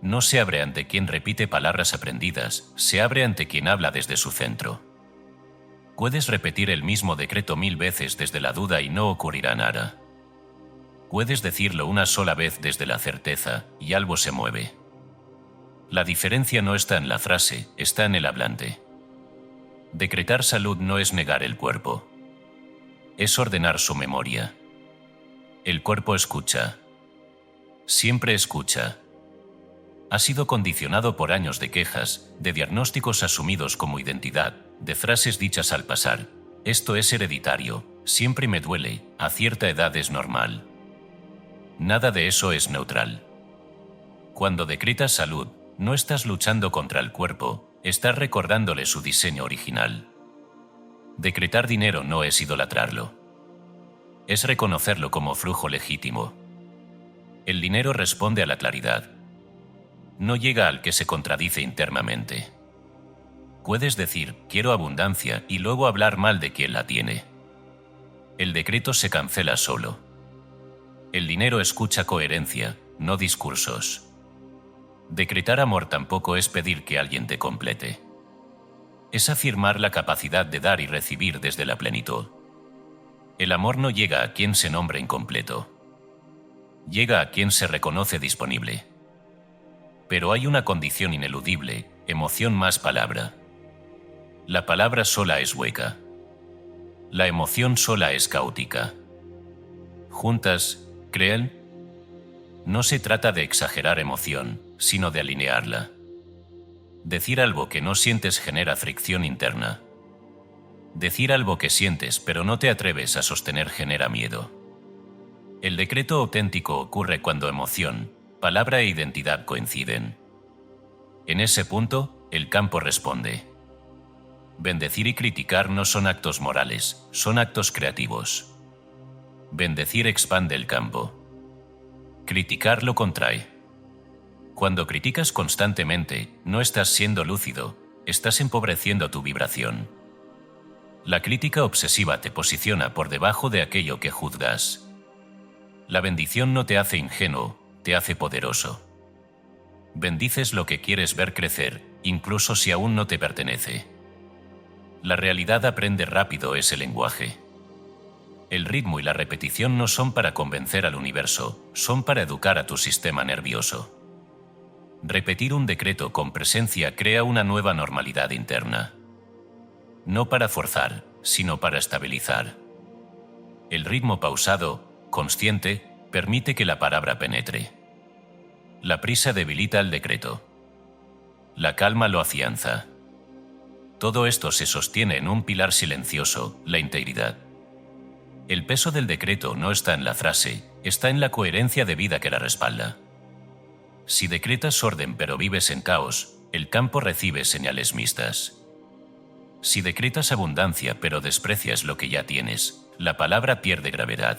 No se abre ante quien repite palabras aprendidas, se abre ante quien habla desde su centro. Puedes repetir el mismo decreto 1000 veces desde la duda y no ocurrirá nada. Puedes decirlo una sola vez desde la certeza y algo se mueve. La diferencia no está en la frase, está en el hablante. Decretar salud no es negar el cuerpo. Es ordenar su memoria. El cuerpo escucha. Siempre escucha. Ha sido condicionado por años de quejas, de diagnósticos asumidos como identidad, de frases dichas al pasar. Esto es hereditario, siempre me duele, a cierta edad es normal. Nada de eso es neutral. Cuando decretas salud, no estás luchando contra el cuerpo, estás recordándole su diseño original. Decretar dinero no es idolatrarlo. Es reconocerlo como flujo legítimo. El dinero responde a la claridad. No llega al que se contradice internamente. Puedes decir, quiero abundancia, y luego hablar mal de quien la tiene. El decreto se cancela solo. El dinero escucha coherencia, no discursos. Decretar amor tampoco es pedir que alguien te complete. Es afirmar la capacidad de dar y recibir desde la plenitud. El amor no llega a quien se nombra incompleto. Llega a quien se reconoce disponible. Pero hay una condición ineludible, emoción más palabra. La palabra sola es hueca. La emoción sola es caótica. Juntas, ¿creen? No se trata de exagerar emoción, sino de alinearla. Decir algo que no sientes genera fricción interna. Decir algo que sientes pero no te atreves a sostener genera miedo. El decreto auténtico ocurre cuando emoción, palabra e identidad coinciden. En ese punto, el campo responde. Bendecir y criticar no son actos morales, son actos creativos. Bendecir expande el campo. Criticar lo contrae. Cuando criticas constantemente, no estás siendo lúcido, estás empobreciendo tu vibración. La crítica obsesiva te posiciona por debajo de aquello que juzgas. La bendición no te hace ingenuo, te hace poderoso. Bendices lo que quieres ver crecer, incluso si aún no te pertenece. La realidad aprende rápido ese lenguaje. El ritmo y la repetición no son para convencer al universo, son para educar a tu sistema nervioso. Repetir un decreto con presencia crea una nueva normalidad interna. No para forzar, sino para estabilizar. El ritmo pausado, consciente, permite que la palabra penetre. La prisa debilita el decreto. La calma lo afianza. Todo esto se sostiene en un pilar silencioso, la integridad. El peso del decreto no está en la frase, está en la coherencia de vida que la respalda. Si decretas orden pero vives en caos, el campo recibe señales mixtas. Si decretas abundancia pero desprecias lo que ya tienes, la palabra pierde gravedad.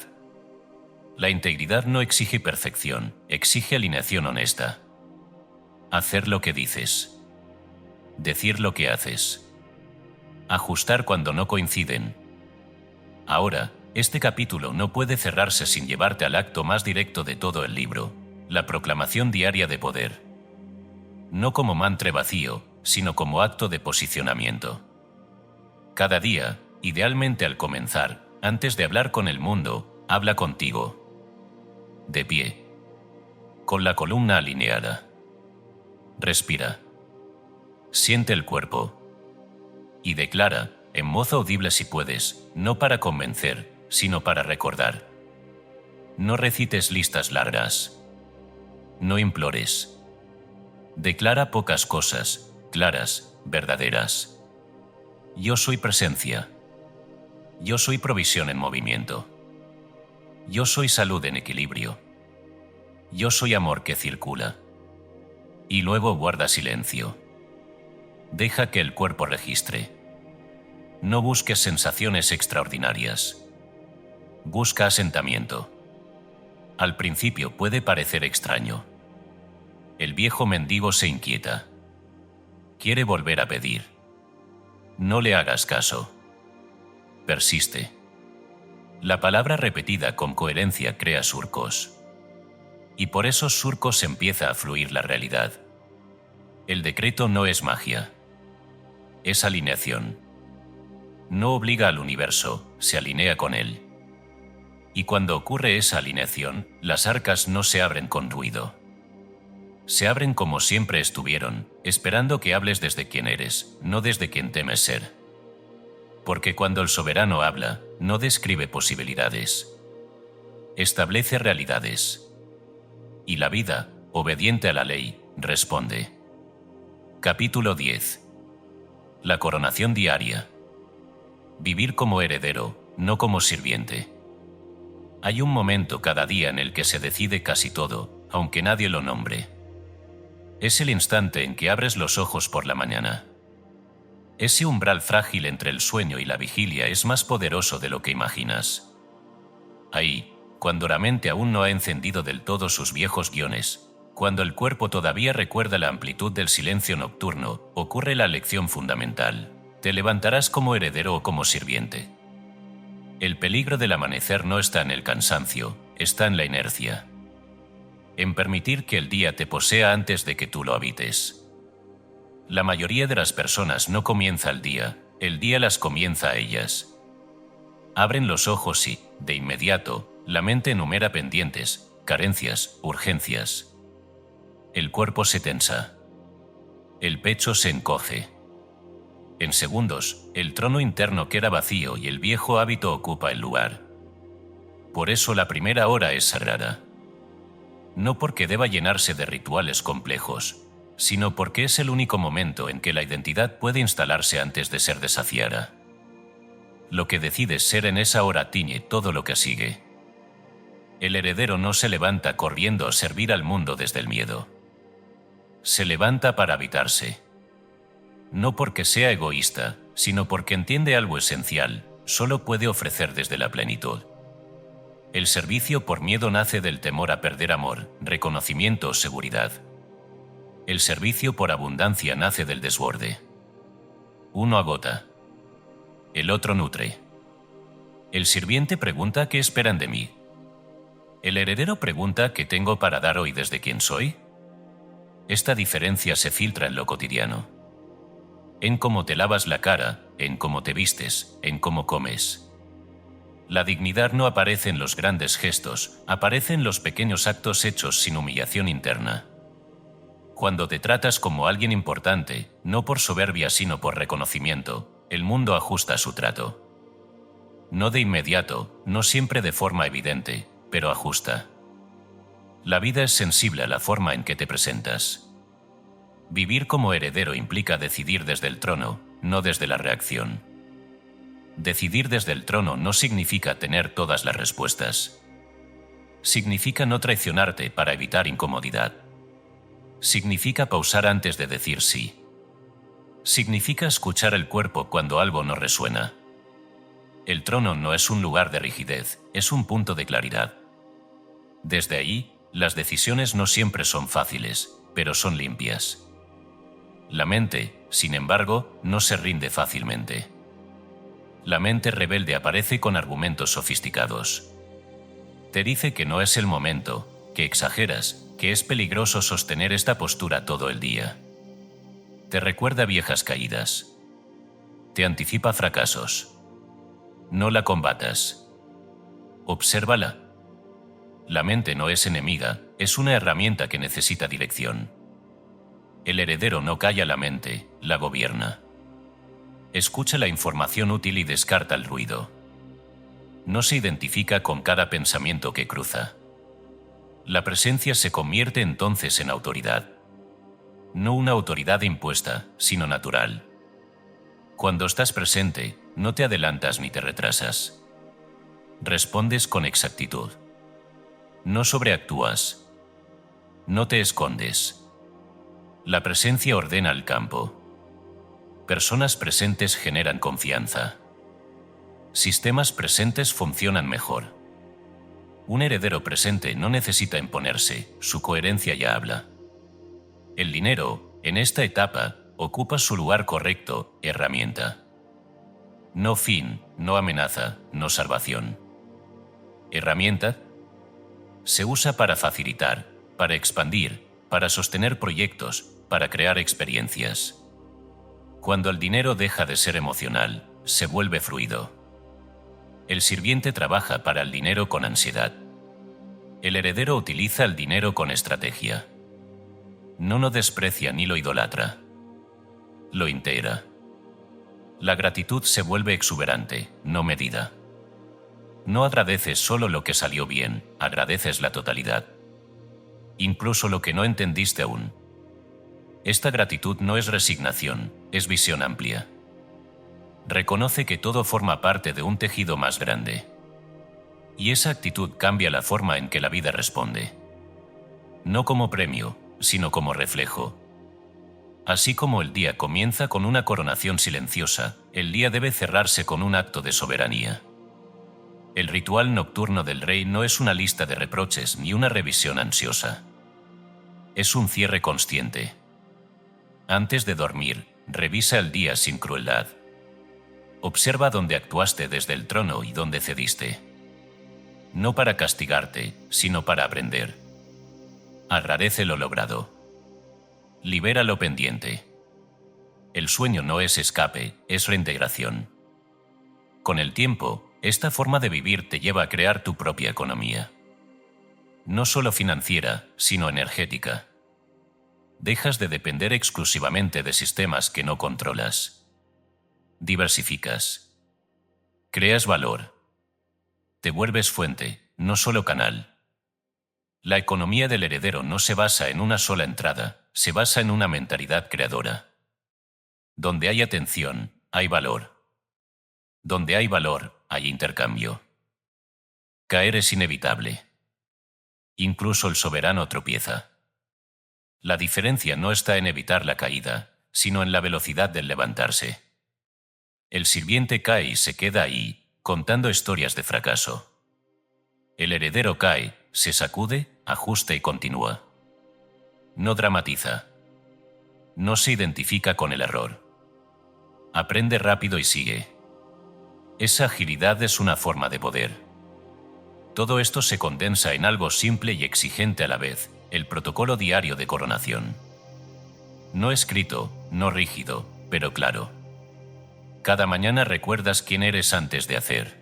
La integridad no exige perfección, exige alineación honesta. Hacer lo que dices. Decir lo que haces. Ajustar cuando no coinciden. Ahora, este capítulo no puede cerrarse sin llevarte al acto más directo de todo el libro, la proclamación diaria de poder. No como mantra vacío, sino como acto de posicionamiento. Cada día, idealmente al comenzar, antes de hablar con el mundo, habla contigo. De pie. Con la columna alineada. Respira. Siente el cuerpo. Y declara, en voz audible si puedes, no para convencer, sino para recordar. No recites listas largas. No implores. Declara pocas cosas, claras, verdaderas. Yo soy presencia. Yo soy provisión en movimiento. Yo soy salud en equilibrio. Yo soy amor que circula. Y luego guarda silencio. Deja que el cuerpo registre. No busques sensaciones extraordinarias. Busca asentamiento. Al principio puede parecer extraño. El viejo mendigo se inquieta. Quiere volver a pedir. No le hagas caso. Persiste. La palabra repetida con coherencia crea surcos. Y por esos surcos empieza a fluir la realidad. El decreto no es magia. Es alineación. No obliga al universo, se alinea con él. Y cuando ocurre esa alineación, las arcas no se abren con ruido. Se abren como siempre estuvieron, esperando que hables desde quien eres, no desde quien temes ser. Porque cuando el soberano habla, no describe posibilidades. Establece realidades. Y la vida, obediente a la ley, responde. Capítulo 10. La coronación diaria. Vivir como heredero, no como sirviente. Hay un momento cada día en el que se decide casi todo, aunque nadie lo nombre. Es el instante en que abres los ojos por la mañana. Ese umbral frágil entre el sueño y la vigilia es más poderoso de lo que imaginas. Ahí, cuando la mente aún no ha encendido del todo sus viejos guiones, cuando el cuerpo todavía recuerda la amplitud del silencio nocturno, ocurre la lección fundamental. Te levantarás como heredero o como sirviente. El peligro del amanecer no está en el cansancio, está en la inercia. En permitir que el día te posea antes de que tú lo habites. La mayoría de las personas no comienza el día las comienza a ellas. Abren los ojos y, de inmediato, la mente enumera pendientes, carencias, urgencias. El cuerpo se tensa. El pecho se encoge. En segundos, el trono interno queda vacío y el viejo hábito ocupa el lugar. Por eso la primera hora es sagrada. No porque deba llenarse de rituales complejos, sino porque es el único momento en que la identidad puede instalarse antes de ser desafiada. Lo que decides ser en esa hora tiñe todo lo que sigue. El heredero no se levanta corriendo a servir al mundo desde el miedo. Se levanta para habitarse. No porque sea egoísta, sino porque entiende algo esencial, solo puede ofrecer desde la plenitud. El servicio por miedo nace del temor a perder amor, reconocimiento o seguridad. El servicio por abundancia nace del desborde. Uno agota. El otro nutre. El sirviente pregunta qué esperan de mí. El heredero pregunta qué tengo para dar hoy desde quién soy. Esta diferencia se filtra en lo cotidiano. En cómo te lavas la cara, en cómo te vistes, en cómo comes. La dignidad no aparece en los grandes gestos, aparece en los pequeños actos hechos sin humillación interna. Cuando te tratas como alguien importante, no por soberbia sino por reconocimiento, el mundo ajusta su trato. No de inmediato, no siempre de forma evidente, pero ajusta. La vida es sensible a la forma en que te presentas. Vivir como heredero implica decidir desde el trono, no desde la reacción. Decidir desde el trono no significa tener todas las respuestas. Significa no traicionarte para evitar incomodidad. Significa pausar antes de decir sí. Significa escuchar el cuerpo cuando algo no resuena. El trono no es un lugar de rigidez, es un punto de claridad. Desde ahí, las decisiones no siempre son fáciles, pero son limpias. La mente, sin embargo, no se rinde fácilmente. La mente rebelde aparece con argumentos sofisticados. Te dice que no es el momento, que exageras, que es peligroso sostener esta postura todo el día. Te recuerda viejas caídas. Te anticipa fracasos. No la combatas. Obsérvala. La mente no es enemiga, es una herramienta que necesita dirección. El heredero no calla la mente, la gobierna. Escucha la información útil y descarta el ruido. No se identifica con cada pensamiento que cruza. La presencia se convierte entonces en autoridad. No una autoridad impuesta, sino natural. Cuando estás presente, no te adelantas ni te retrasas. Respondes con exactitud. No sobreactúas. No te escondes. La presencia ordena el campo. Personas presentes generan confianza. Sistemas presentes funcionan mejor. Un heredero presente no necesita imponerse, su coherencia ya habla. El dinero, en esta etapa, ocupa su lugar correcto, herramienta. No fin, no amenaza, no salvación. Herramienta se usa para facilitar, para expandir, para sostener proyectos, para crear experiencias. Cuando el dinero deja de ser emocional, se vuelve fluido. El sirviente trabaja para el dinero con ansiedad. El heredero utiliza el dinero con estrategia. No lo desprecia ni lo idolatra. Lo integra. La gratitud se vuelve exuberante, no medida. No agradeces solo lo que salió bien, agradeces la totalidad. Incluso lo que no entendiste aún. Esta gratitud no es resignación, es visión amplia. Reconoce que todo forma parte de un tejido más grande. Y esa actitud cambia la forma en que la vida responde. No como premio, sino como reflejo. Así como el día comienza con una coronación silenciosa, el día debe cerrarse con un acto de soberanía. El ritual nocturno del rey no es una lista de reproches ni una revisión ansiosa. Es un cierre consciente. Antes de dormir, revisa el día sin crueldad. Observa dónde actuaste desde el trono y dónde cediste. No para castigarte, sino para aprender. Agradece lo logrado. Libera lo pendiente. El sueño no es escape, es reintegración. Con el tiempo, esta forma de vivir te lleva a crear tu propia economía. No solo financiera, sino energética. Dejas de depender exclusivamente de sistemas que no controlas. Diversificas. Creas valor. Te vuelves fuente, no solo canal. La economía del heredero no se basa en una sola entrada, se basa en una mentalidad creadora. Donde hay atención, hay valor. Donde hay valor, hay intercambio. Caer es inevitable. Incluso el soberano tropieza. La diferencia no está en evitar la caída, sino en la velocidad del levantarse. El sirviente cae y se queda ahí, contando historias de fracaso. El heredero cae, se sacude, ajusta y continúa. No dramatiza. No se identifica con el error. Aprende rápido y sigue. Esa agilidad es una forma de poder. Todo esto se condensa en algo simple y exigente a la vez, el protocolo diario de coronación. No escrito, no rígido, pero claro. Cada mañana recuerdas quién eres antes de hacer.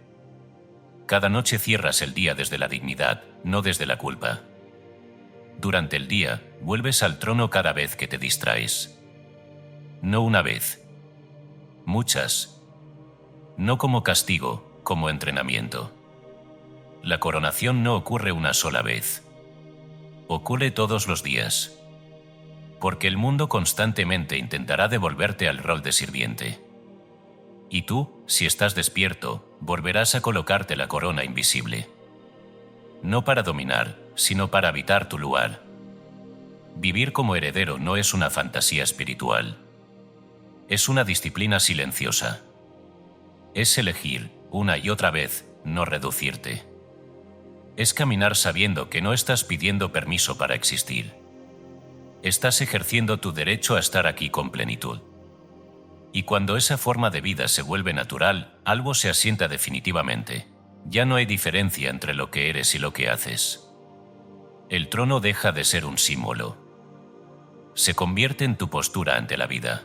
Cada noche cierras el día desde la dignidad, no desde la culpa. Durante el día, vuelves al trono cada vez que te distraes. No una vez. Muchas. No como castigo, como entrenamiento. La coronación no ocurre una sola vez. Ocurre todos los días. Porque el mundo constantemente intentará devolverte al rol de sirviente. Y tú, si estás despierto, volverás a colocarte la corona invisible. No para dominar, sino para habitar tu lugar. Vivir como heredero no es una fantasía espiritual. Es una disciplina silenciosa. Es elegir, una y otra vez, no reducirte. Es caminar sabiendo que no estás pidiendo permiso para existir. Estás ejerciendo tu derecho a estar aquí con plenitud. Y cuando esa forma de vida se vuelve natural, algo se asienta definitivamente. Ya no hay diferencia entre lo que eres y lo que haces. El trono deja de ser un símbolo. Se convierte en tu postura ante la vida.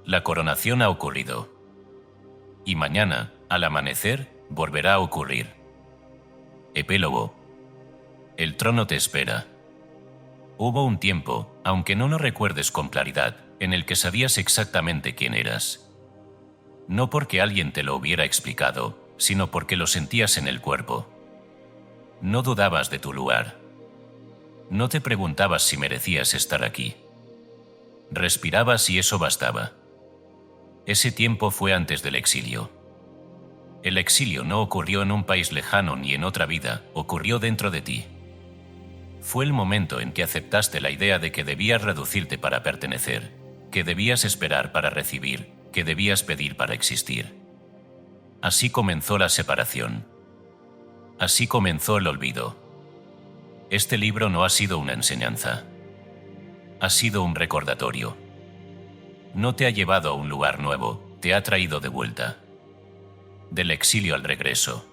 La coronación ha ocurrido. Y mañana, al amanecer, volverá a ocurrir. Epílogo. El trono te espera. Hubo un tiempo, aunque no lo recuerdes con claridad, en el que sabías exactamente quién eras. No porque alguien te lo hubiera explicado, sino porque lo sentías en el cuerpo. No dudabas de tu lugar. No te preguntabas si merecías estar aquí. Respirabas y eso bastaba. Ese tiempo fue antes del exilio. El exilio no ocurrió en un país lejano ni en otra vida, ocurrió dentro de ti. Fue el momento en que aceptaste la idea de que debías reducirte para pertenecer, que debías esperar para recibir, que debías pedir para existir. Así comenzó la separación. Así comenzó el olvido. Este libro no ha sido una enseñanza. Ha sido un recordatorio. No te ha llevado a un lugar nuevo, te ha traído de vuelta. Del exilio al regreso.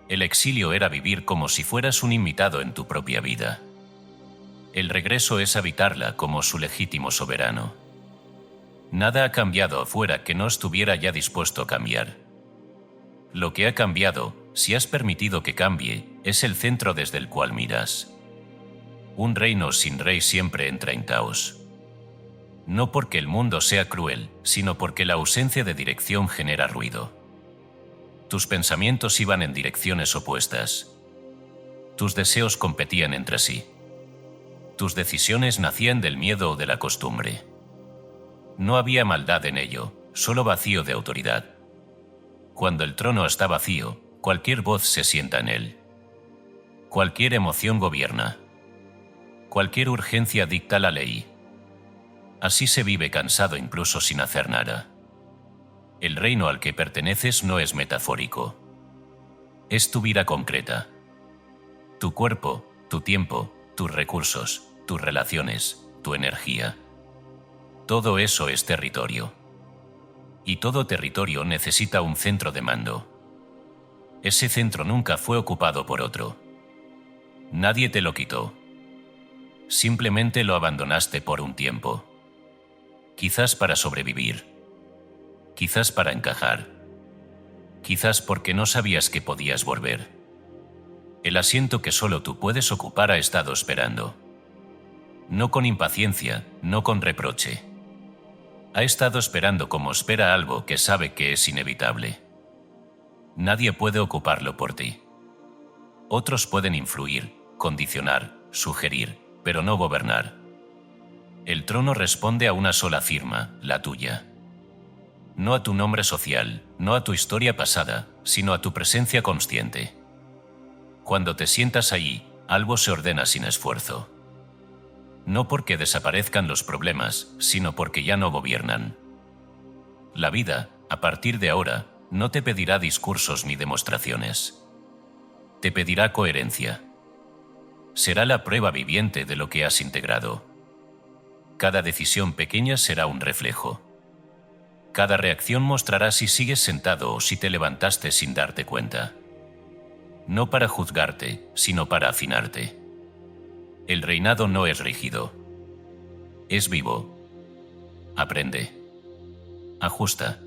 El exilio era vivir como si fueras un invitado en tu propia vida. El regreso es habitarla como su legítimo soberano. Nada ha cambiado afuera que no estuviera ya dispuesto a cambiar. Lo que ha cambiado, si has permitido que cambie, es el centro desde el cual miras. Un reino sin rey siempre entra en caos. No porque el mundo sea cruel, sino porque la ausencia de dirección genera ruido. Tus pensamientos iban en direcciones opuestas. Tus deseos competían entre sí. Tus decisiones nacían del miedo o de la costumbre. No había maldad en ello, solo vacío de autoridad. Cuando el trono está vacío, cualquier voz se sienta en él. Cualquier emoción gobierna. Cualquier urgencia dicta la ley. Así se vive cansado incluso sin hacer nada. El reino al que perteneces no es metafórico. Es tu vida concreta. Tu cuerpo, tu tiempo, tus recursos, tus relaciones, tu energía. Todo eso es territorio. Y todo territorio necesita un centro de mando. Ese centro nunca fue ocupado por otro. Nadie te lo quitó. Simplemente lo abandonaste por un tiempo. Quizás para sobrevivir. Quizás para encajar. Quizás porque no sabías que podías volver. El asiento que solo tú puedes ocupar ha estado esperando. No con impaciencia, no con reproche. Ha estado esperando como espera algo que sabe que es inevitable. Nadie puede ocuparlo por ti. Otros pueden influir, condicionar, sugerir, pero no gobernar. El trono responde a una sola firma, la tuya. No a tu nombre social, no a tu historia pasada, sino a tu presencia consciente. Cuando te sientas allí, algo se ordena sin esfuerzo. No porque desaparezcan los problemas, sino porque ya no gobiernan. La vida, a partir de ahora, no te pedirá discursos ni demostraciones. Te pedirá coherencia. Será la prueba viviente de lo que has integrado. Cada decisión pequeña será un reflejo. Cada reacción mostrará si sigues sentado o si te levantaste sin darte cuenta. No para juzgarte, sino para afinarte. El reinado no es rígido. Es vivo. Aprende. Ajusta.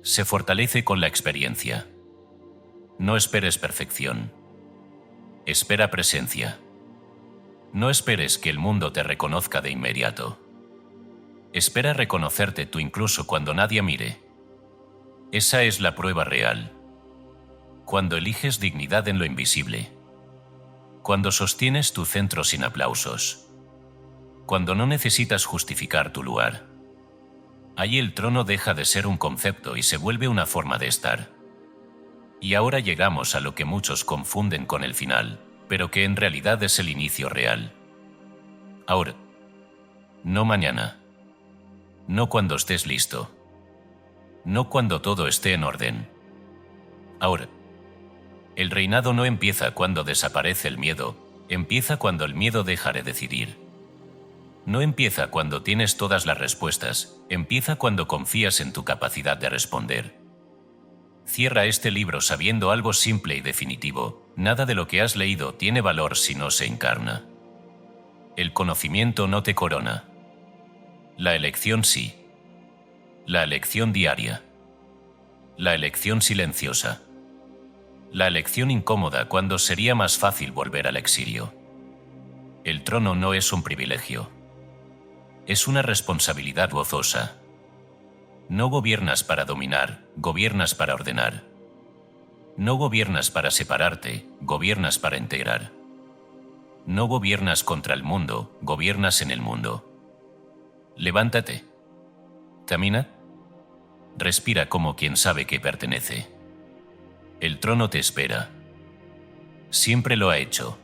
Se fortalece con la experiencia. No esperes perfección. Espera presencia. No esperes que el mundo te reconozca de inmediato. Espera reconocerte tú incluso cuando nadie mire. Esa es la prueba real. Cuando eliges dignidad en lo invisible. Cuando sostienes tu centro sin aplausos. Cuando no necesitas justificar tu lugar. Allí el trono deja de ser un concepto y se vuelve una forma de estar. Y ahora llegamos a lo que muchos confunden con el final, pero que en realidad es el inicio real. Ahora. No mañana. No cuando estés listo. No cuando todo esté en orden. Ahora. El reinado no empieza cuando desaparece el miedo, empieza cuando el miedo deja de decidir. No empieza cuando tienes todas las respuestas, empieza cuando confías en tu capacidad de responder. Cierra este libro sabiendo algo simple y definitivo: nada de lo que has leído tiene valor si no se encarna. El conocimiento no te corona. La elección sí. La elección diaria. La elección silenciosa. La elección incómoda cuando sería más fácil volver al exilio. El trono no es un privilegio. Es una responsabilidad gozosa. No gobiernas para dominar, gobiernas para ordenar. No gobiernas para separarte, gobiernas para integrar. No gobiernas contra el mundo, gobiernas en el mundo. Levántate. Camina. Respira como quien sabe que pertenece. El trono te espera. Siempre lo ha hecho.